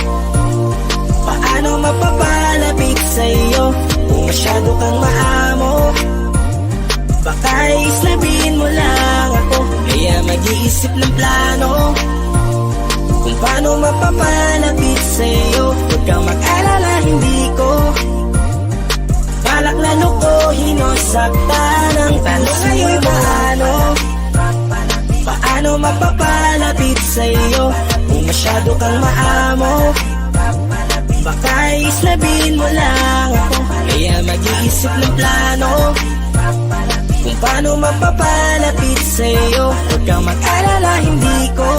paano mapapalapit sa'yo kung masyado kang maamo? Baka islabin mo lang ako, kaya mag-iisip ng plano kung paano mapapalapit sa'yo. Huwag kang mag-alala, hindi ko balak na lukohin o saktan ang tanong ngayon, paano mapapalapit sa'yo kung masyado kang maamo? Baka islabin mo lang ako, kaya mag-iisip ng plano kung paano mapapalapit sa'yo. Huwag kang mag-alala, hindi ko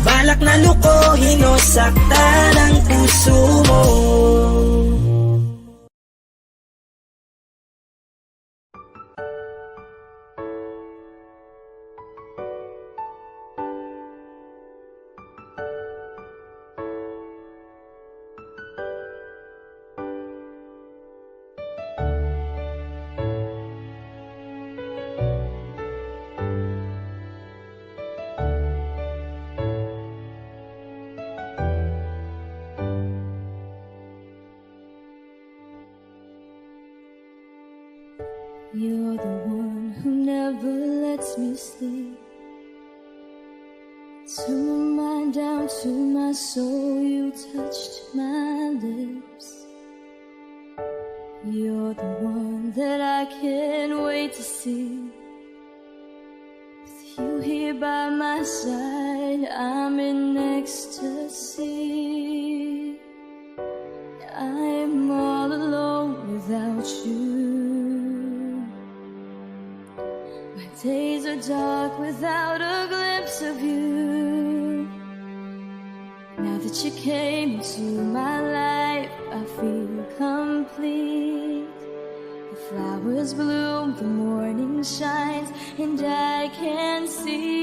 balak na lukohin o saktan ang puso mo. You're the one who never lets me sleep. To my mind down to my soul, you touched my lips. You're the one that I can't wait to see. With you here by my side, I'm in ecstasy. I'm all alone without you. My days are dark without a glimpse of you. Now that you came into my life, I feel complete. The flowers bloom, the morning shines, and I can see.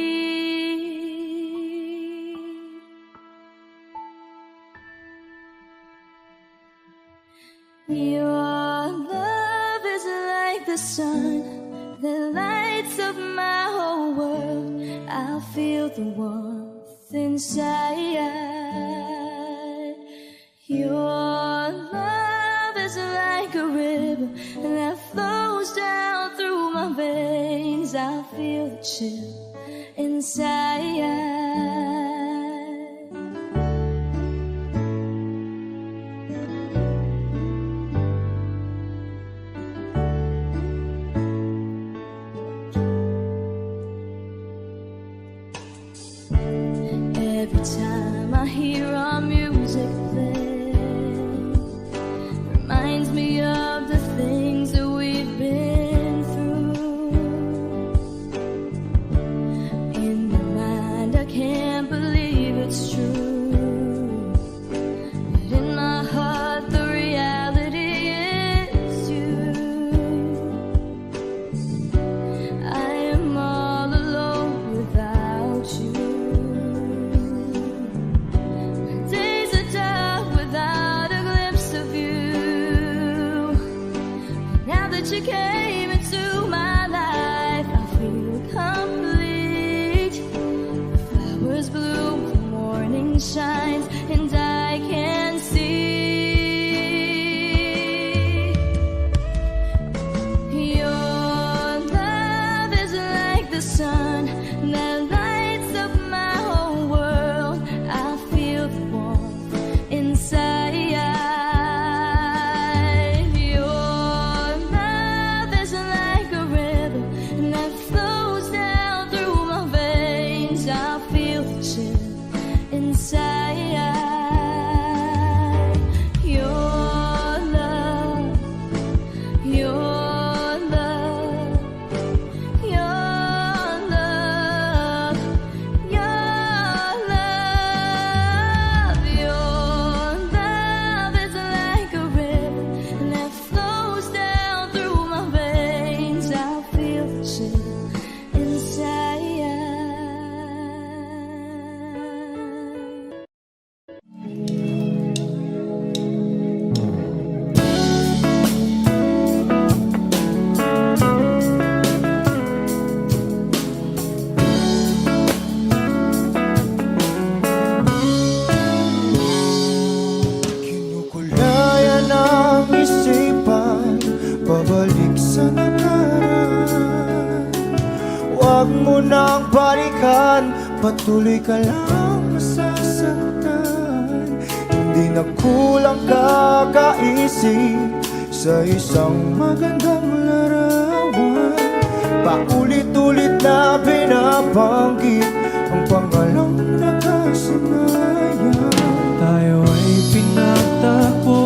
Your love is like the sun that lights up my whole world. I feel the warmth inside. Your love is like a river that flows down through my veins. I feel the chill inside. Every time I hear our music play, reminds me of the things that we've been through. In my mind, I can't believe it's true, but in my heart, the reality is you. I am all alone without you. You came into my life, I feel complete. The flowers bloom, the morning shines, and I can see. Your love is like the sun that lights up my whole world. I feel the warmth inside. Pabalik sa nakaraan. Huwag mo nang balikan, patuloy ka lang masasaktan. Hindi na kulang kakaisip sa isang magandang larawan. Paulit-ulit na binabanggit ang pangalang nakasanayan. Tayo ay pinagtagpo,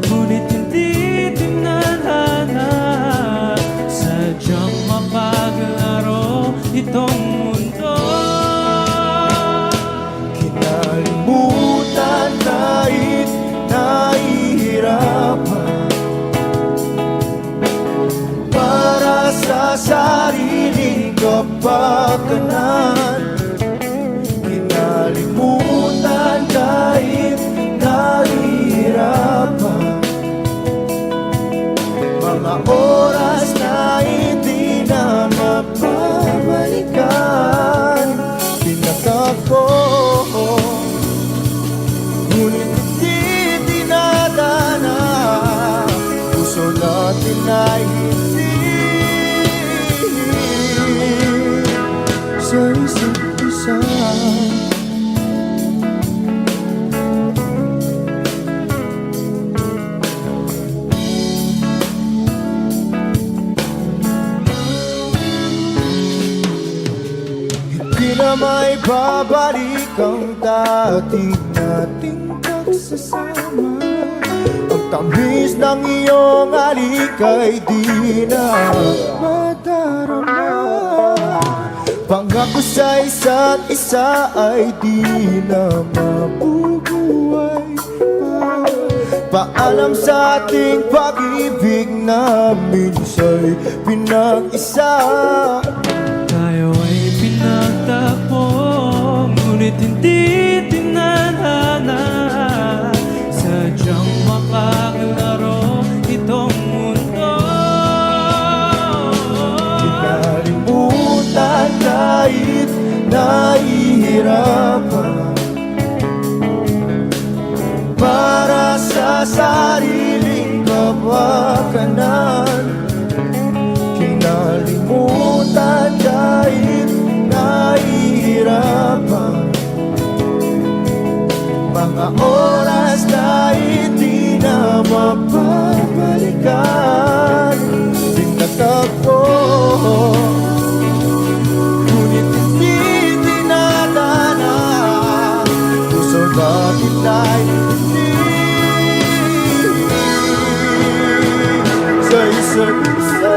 ngunit hindi tinadhana. Sadyang mapaglaro itong mundo. Kinalimutan kahit nahihirapan, para sa sariling kapakanan. Kinalimutan kahit nahihirapan, mga oras na hindi na mapabalikan. Pinatagpo, ngunit hindi dinadana. Puso natin ay hindi Para may babalik ang dati nating pagsasama. Ang tamis ng iyong halik ay di na madarama. Pangako sa isa't isa ay di na mabubuhay pa. Paalam sa ating pag-ibig na minsa'y pinag-isa. Tayo ay pinagtagpo, ngunit hindi tinadhana. Sadyang makakalaro itong mundo. Kinalimutan kahit nahihirapan, para sa sariling kapakanan. Kinalimutan kahit nahihirapan, mga oras na hindi na mapabalikan. Pinagtagpo, ngunit hindi tinadhana. Puso natin ay hindi sa isa't isa.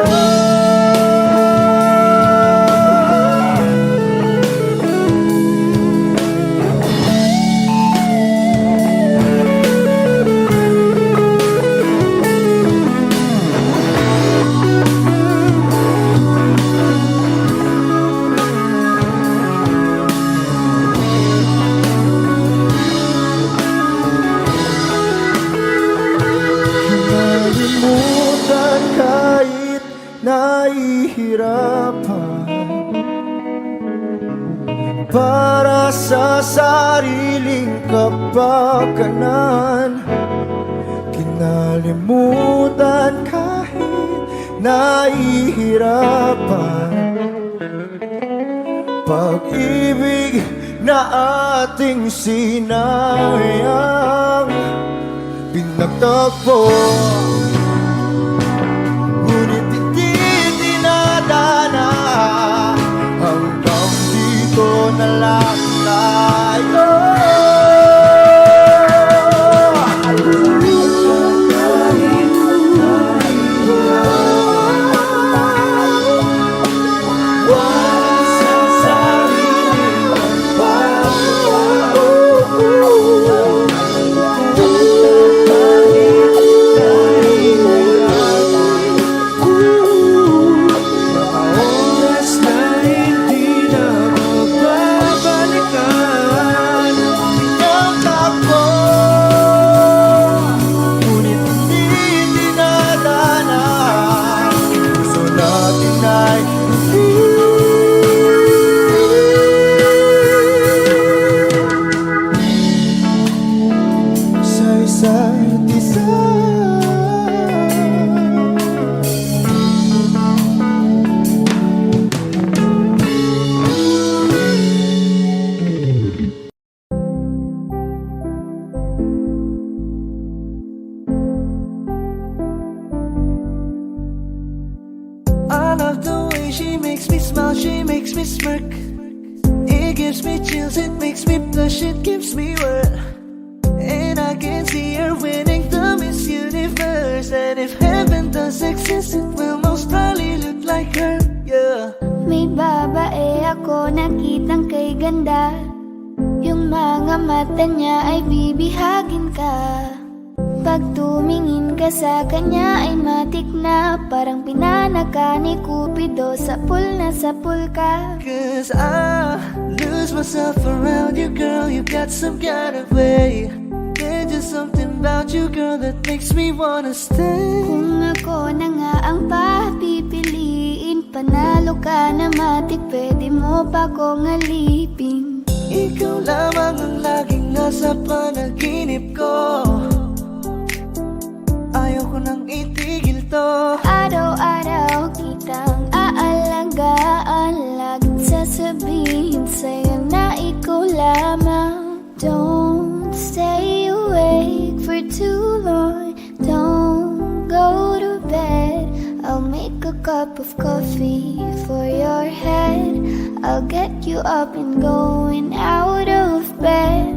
Kinalimutan kahit nahihirapan, para sa sariling kapakanan. Kinalimutan kahit nahihirapan, pag-ibig na ating sinayang. Pinagtagpo, ngunit hindi tinadhana. Hanggang dito na lang tayo. I love the way she makes me smile, she makes me smirk. It gives me chills, it makes me blush, it gives me worth. And I can see her winning the Miss Universe. And if heaven does exist, it will most probably look like her, yeah. May babae ako nakitang kay ganda. Yung mga mata niya ay bibihagin ka. Pag tumingin ka sa kanya ay matik na. Parang pinanaka ni Cupido, sapul na sapul ka. Cause I lose myself around you, girl. You got some kind of way. There's just something about you, girl, that makes me wanna stay. Kung ako na nga ang papipiliin, panalo ka na matik, pwede mo pa kong alipin. Ikaw lamang ang laging nasa panaginip ko. Ayaw ko nang itigil to. Araw-araw kitang aalagaan, laging sasabihin sa'yo na ikaw lamang. Don't stay awake for too long, don't go to bed. I'll make a cup of coffee for your head. I'll get you up and going out of bed.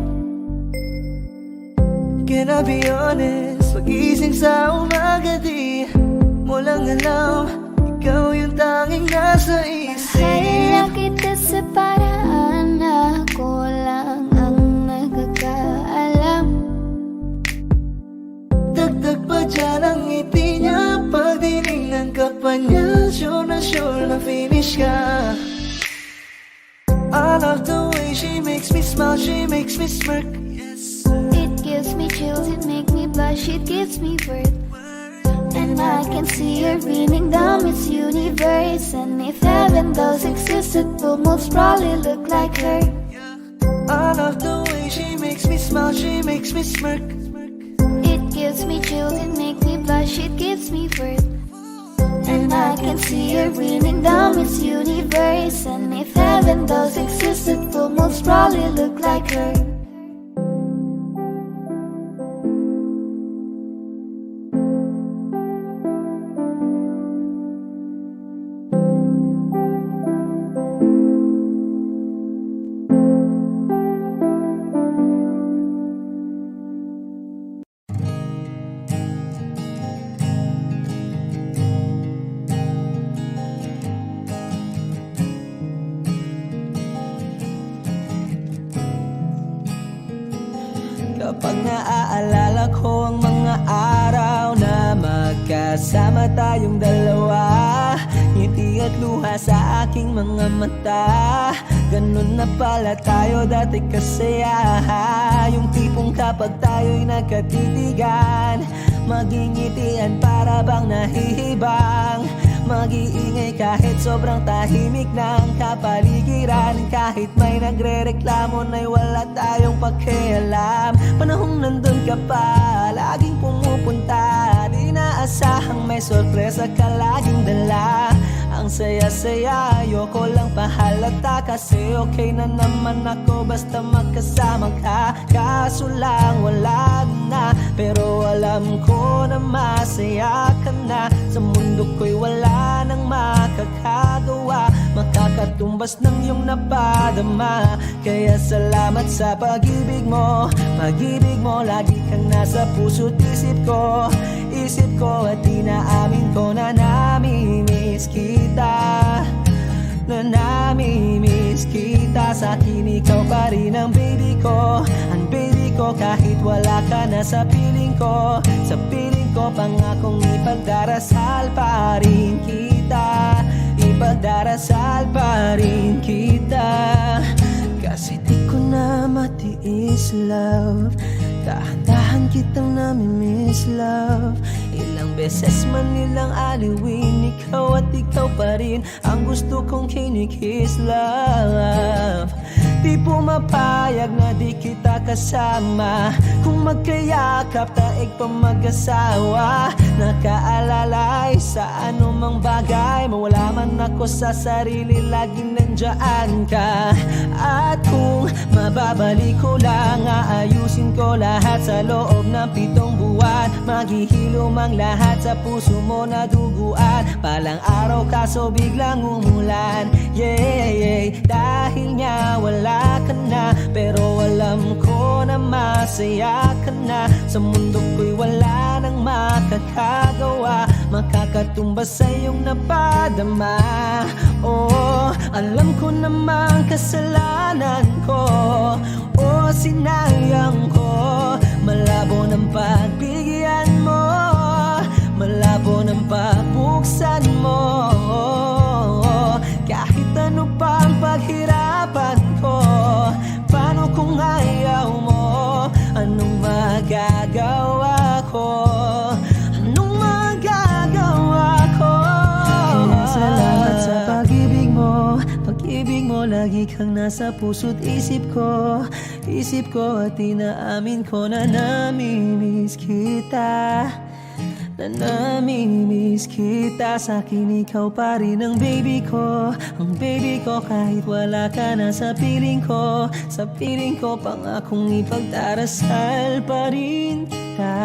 Can I be honest? Pag-ising sa umaga di mo lang alam, ikaw yung tanging nasa isip. Mahal kita sa paraan na ako lang ang nagkakaalam. Dagdag pa dyan ang ngiti niya, pag dinignan ka pa niya, sure na finish ka. I love the way she makes me smile, she makes me smirk. It gives me chills, it makes me blush, it gives me worth. And I can see her beaming down Miss Universe. And if heaven does exist, it will most probably look like her. I love the way she makes me smile, she makes me smirk. It gives me chills, it makes me blush, it gives me worth. And I can see her beaming down Miss Universe. And if heaven does exist, it will most probably look like her. Kapag naaalala ko ang mga araw na magkasama tayong dalawa, ngiti at luha sa aking mga mata. Ganun na pala tayo dati kasaya. Yung tipong kapag tayo'y nagkatitigan, magingitian para bang nahihibang. Mag-iingay kahit sobrang tahimik ng kapaligiran. Kahit may nagre-reklamo na'y wala tayong pakialam. Panahong nandun ka pa, laging pumupunta. Di naasahang may sorpresa ka laging dala. Ang saya-saya, ayoko lang pahalata. Kasi okay na naman ako basta magkasama ka. Kaso lang wala na, pero alam ko na masaya ka na. Sa mundo ko'y wala nang makakagawa, makakatumbas ng iyong napadama. Kaya salamat sa pag-ibig mo. Pag-ibig mo, lagi kang nasa puso't isip ko. Isip ko at inaamin ko na namimiss kita. Na namimiss kita. Sa akin ikaw pa rin ang baby ko. Ang baby ko kahit wala ka na sa piling ko. Sa piling ko pangakong ipagdarasal pa rin kita. Ipagdarasal pa rin kita. Kasi di ko na matiis love. Dahan-dahan kitang namimiss love. Ilang beses man nilang aliwin, ikaw at ikaw pa rin ang gusto kong kinikiss love. Di pumapayag na di kita kasama. Kung magkayakap taig pa mag-asawa. Nakaalalay sa anumang bagay. Mawala man ako sa sarili, laging nandiyan ka. At kung mababalik ko lang, aayusin ko lahat sa loob ng 7 buwan. Maghihilom ang lahat sa puso mo na duguan. Palang araw kaso biglang umulan. Yeah, dahil nga wala ka na, pero alam ko na masaya ka na. Sa mundo ko'y wala nang makakagawa, makakatumbas sa iyong napadama. Oh, alam ko namang kasalanan ko. Oh, sinayang ko. Malabo ng pagbigyan mo, malabo ng pagbuksan mo. Kahit ano pang paghirapan ko, paano kung ayaw mo? Anong magagawa ko? Anong magagawa ko? Kaya salamat sa pag-ibig mo. Pag-ibig mo, lagi kang nasa puso't isip ko. Isip ko at inaamin ko na namimiss kita. na namimiss kita. Sa'kin ikaw pa rin ang baby ko, ang baby ko kahit wala ka na sa piling ko. Sa piling ko pangakong ipagdarasal pa rin kita,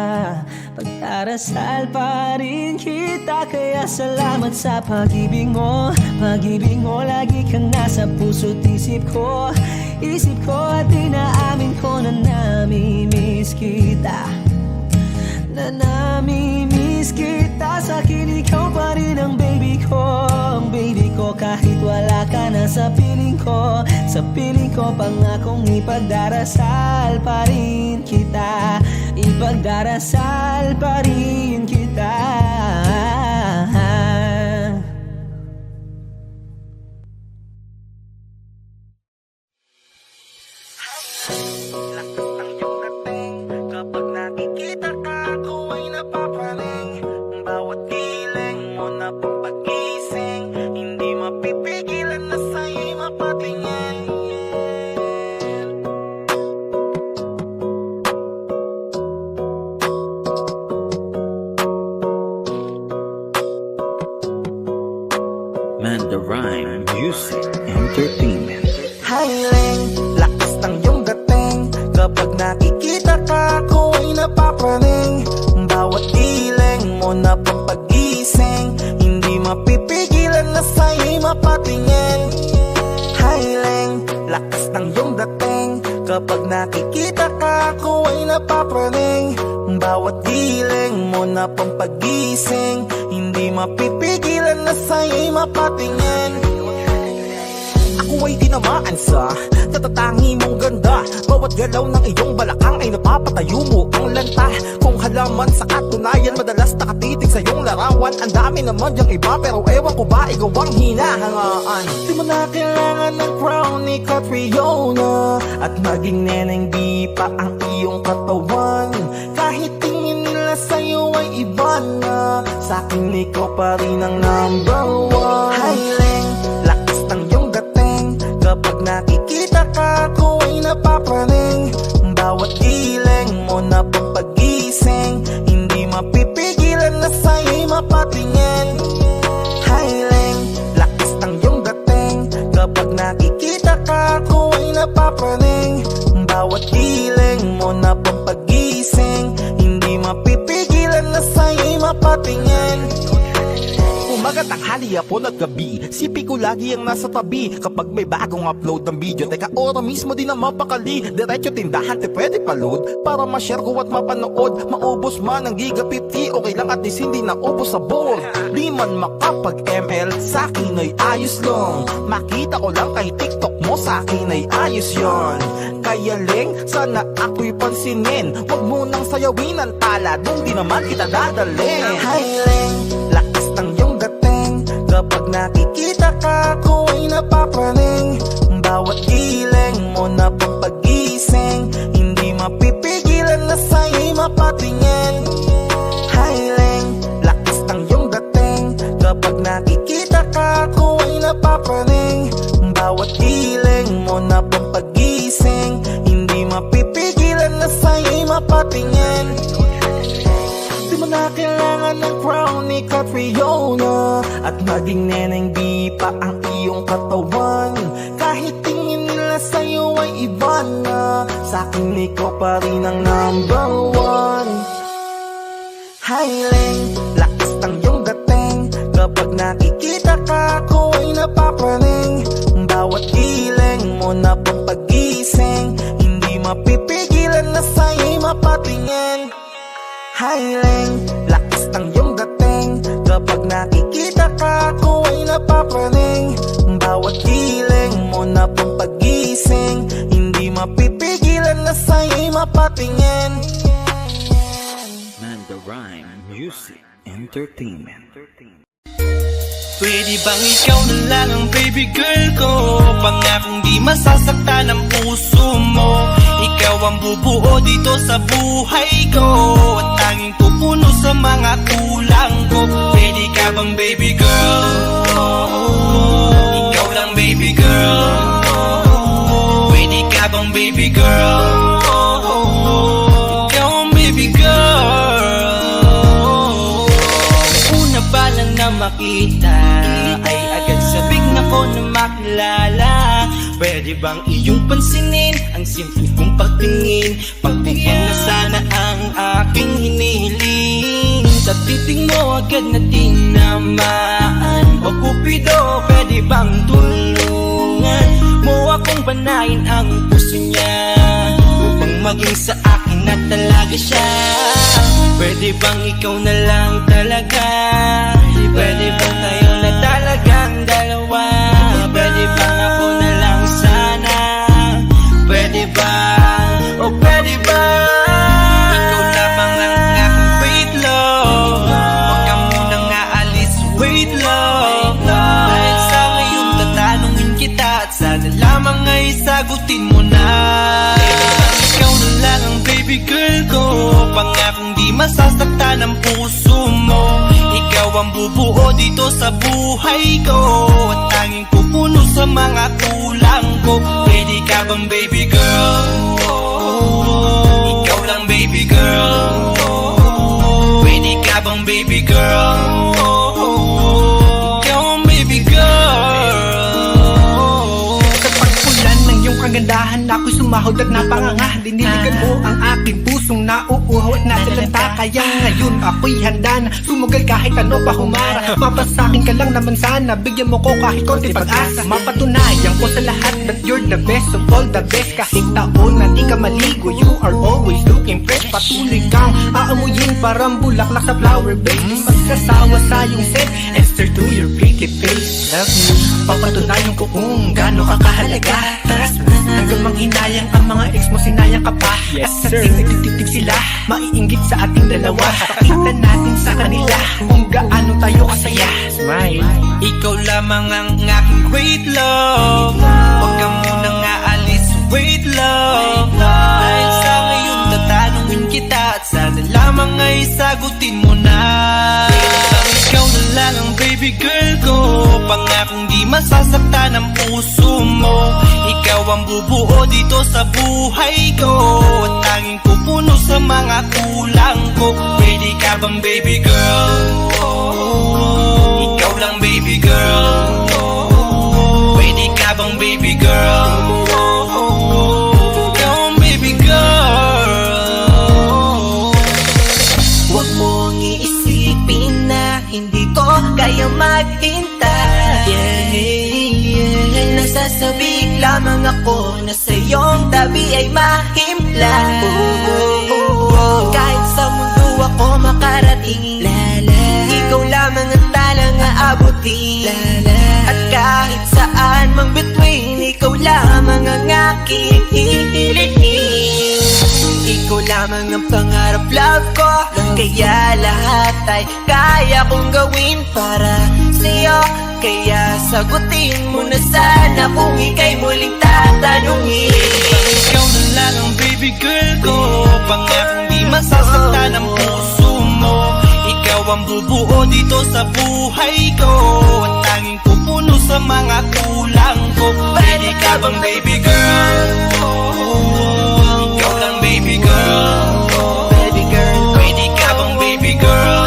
pagdarasal pa rin kita. Kaya salamat sa pag-ibig mo, pag-ibig mo. Lagi kang nasa puso't isip ko, isip ko. At inaamin ko na namimiss kita, na namimiss kita. Sa'kin ikaw pa rin ang baby ko, ang baby ko kahit wala ka na sa piling ko. Sa piling ko pangakong ipagdarasal pa rin kita, ipagdarasal pa rin kita. Kapag nakikita ka, ako ay napapaling. Bawat giling mo na papagising, hindi mapipigilan na sa'yo'y mapatingin. Man, the rhyme, music, entertainment. Hiling, lakas ng iyong dating. Kapag nakikita ka, ako ay napapaling. Bawat giling mo na papagising, hindi mapipigilan na sa'yo'y mapatingin. Hiling, lakas ng iyong dating. Kapag nakikita ka, ako ay napapaling. Bawat giling mo na pampagising, hindi mapipigilan na sa'yo'y mapatingin. Ako ay tinamaan sa tatatangi mong ganda. Bawat galaw ng iyong balakang ay napapatayo mo ang lanta. Kung halaman sa katunayan, madalas nakatitig sa iyong larawan. Ang dami naman yung iba, pero ewan ko ba ikaw ang hinahangaan. Di mo na kailangan ng crown ni Catriona, at maging neneng di pa ang iyong katawan. Kahit tingin nila sa'yo ay iba na, sa'kin ikaw pa rin ang number one. Hiling, lakas ng iyong dating. Kapag nakikita ka, ako ay napapaling. Bawat giling mo na papagising, hindi mapipigilan na sa'yo'y mapatingin. Hiling, lakas ng iyong dating. Kapag nakikita ka, ako ay napapaling. Bawat giling mo na papagising, hindi mapipigilan na sa'yo'y mapatingin. Umaga, tanghali, hapon at gabi, sipi ko lagi ang nasa tabi. Kapag may bagong upload ng video, teka ora mismo din ang mapakali. Diretso tindahan, te pwede pa-load para ma-share ko at mapanood. Maubos man ang giga 50, okay lang at least hindi na ubos sa board. Di man makapag-ML, sa'kin ay ayos lang. Makita ko lang kay TikTok mo, sa'kin ay ayos yon. Kaya Leng, sana ako'y pansinin. Huwag mo nang sayawin ang tala, dun di naman kita dadalhin. Hi Leng, lakas ng iyong dating. Kapag nakikita ka, ako ay napapaling. Bawat giling mo na papagising, hindi mapipigilan na sa'yo'y mapatingin. Hiling, lakas ng iyong dating. Kapag nakikita ka, ako ay napapaling. Bawat giling mo na papagising, hindi mapipigilan na sa'yo'y mapatingin. Di mo na kailangan ng crown ni Catriona, at maging neneng di pa ang iyong katawan. Kahit tingin nila sa'yo ay iba na, sa'kin ikaw pa rin ang number one. Hiling, lakas ng iyong dating. Kapag nakikita ka, ako ay napapaling. Bawat giling mo na papagising, hindi mapipigilan na sa'yo'y mapatingin. Hiling, lakas ng iyong dating. Kapag nakikita ka, ako ay napapaling. Bawat giling mo na pampagising, hindi mapipigilan na sa'yo'y mapatingin. Man, the rhyme, music, entertainment. Pwede bang ikaw na lang ang baby girl ko? Pangakong di masasaktan ang puso mo. Ikaw ang bubuo dito sa buhay ko, at tanging pupuno sa mga kulang ko. Pwede ka bang baby girl? Ikaw lang baby girl. Pwede ka bang baby girl? Ikaw ang baby girl. makita ay agad sabik na ko na makilala. Pwede bang iyong pansinin ang simple kong pagtingin? Pagbigyan na sana ang aking hinihiling. Sa titing mo agad na tinamaan. O Cupido, pwede bang tulungan mo akong banayin ang puso niya, upang maging sa akin na talaga siya? Pwede bang ikaw na lang talaga? Pwede bang tayo na talagang dalawa? Pwede bang ako na lang sana? Pwede ba? O pwede ba? Ikaw lamang ang aking wait love. Huwag ka munang aalis, wait love. Dahil sa ngayon tatanungin kita, at sana lamang ay sagutin mo na. Ikaw na lang ang baby girl ko, pangakong di masasaktan ang puso mo. Ikaw ang bubuo dito sa buhay ko, at tanging pupuno sa mga kulang ko. Pwede ka bang baby girl? Ikaw lang baby girl. Pwede ka bang baby girl? Ikaw ang baby girl. Sa pagpulan ng iyong kagandahan, ako'y sumahod at napanganga. Diniligan mo ang aking pusong nauuhaw at natalanta. Kaya ngayon ako'y handa na sumugal kahit ano pa humara. Mapasakin ka lang naman sana, bigyan mo ko kahit konti pag-asa. Mapatunayan ko sa lahat that you're the best of all the best. Kahit taon na di ka maligo, you are always looking fresh. Patuloy kang aamuyin parang bulaklak sa flower base. Di magsasawa sa iyong scent, Esther to your pretty face. Love me, papatunayan ko kung gaano ka kahalaga. Trust me, hanggang manghinayang ang mga ex mo, sinayang ka pa. At sa ting nagtitig sila, maiinggit sa ating dalawa. Pakita natin sa kanila kung gaano tayo kasaya. Smile. Ikaw lamang ang aking great love. Huwag ka munang aalis, wait love. Dahil sa ngayon tatanungin kita, at sana lamang ay sagutin mo na. Ikaw na lang ang baby girl ko, pangakong di masasaktan ang puso mo. Ikaw ang bubuo dito sa buhay ko, at tanging pupuno sa mga kulang ko. Pwede ka bang baby girl? Ikaw lang baby girl. Pwede ka bang baby girl? Ikaw ang baby girl. Huwag mong iisipin na hindi ko kaya maghintay. Nasasabik lamang ako na sa iyong tabi ay mahimpla. Kahit sa mundo ako makarating, ikaw lamang ang talang aabutin. At kahit saan mang between, ikaw lamang ang aking hihilihin. Ikaw lamang ang pangarap, love ko. Kaya lahat ay kaya kong gawin para sa'yo. Kaya sagutin mo na sana kung ika'y muling tatanungin. Ikaw na lang ang baby girl ko, pangakong di masasaktan ang puso mo. Ikaw ang bubuo dito sa buhay ko, at tanging pupuno sa mga kulang ko. Pwede ka bang baby girl? Ikaw lang baby girl. Baby girl, Pwede ka bang baby girl?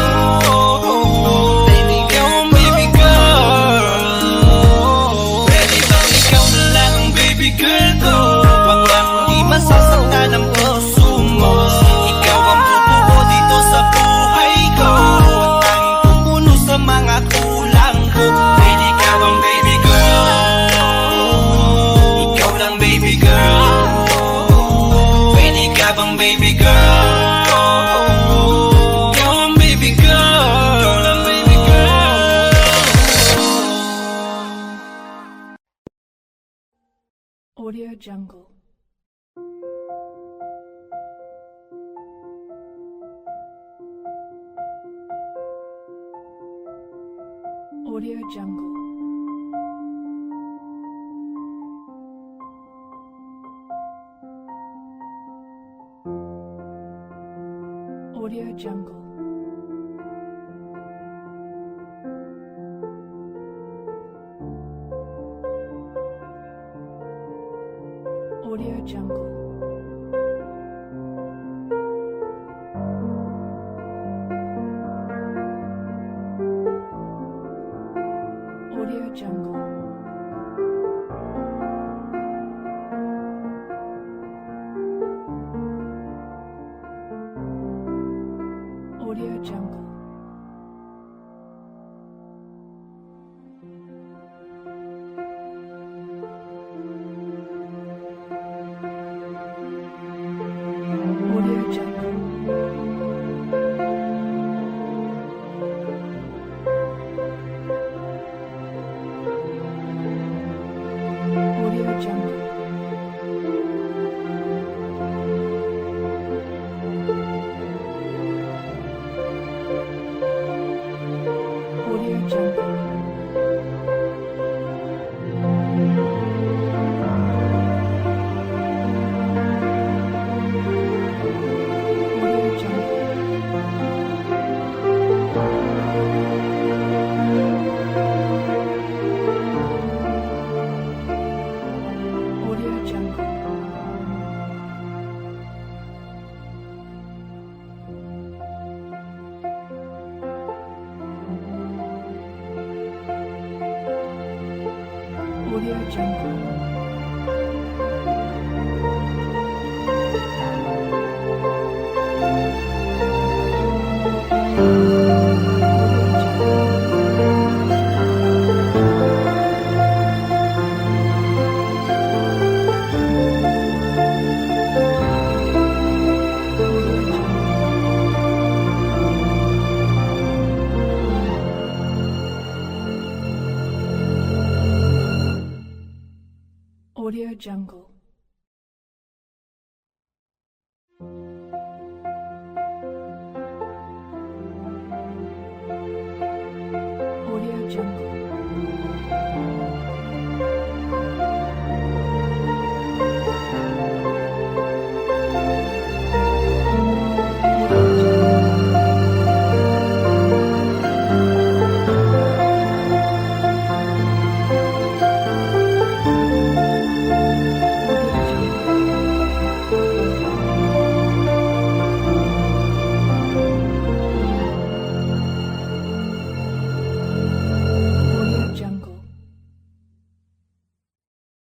Ikaw ang baby girl. Pwede bang ikaw na lang ang baby girl ko, pangakong di masasaktan ang puso mo. Ikaw ang bubuo dito sa buhay ko, at tanging pupuno sa mga kulang ko. Pwede ka bang baby girl? Ikaw lang baby girl. Pwede ka bang baby girl? Ikaw ang baby girl. Ikaw lang baby girl. Audio Jungle. Audio Jungle. Audio Jungle. Audio Jungle. Audio Jungle. Audio Jungle. Audio Jungle. Audio Jungle. Audio Jungle. Audio Jungle. Audio Jungle. Audio Jungle. Audio Jungle.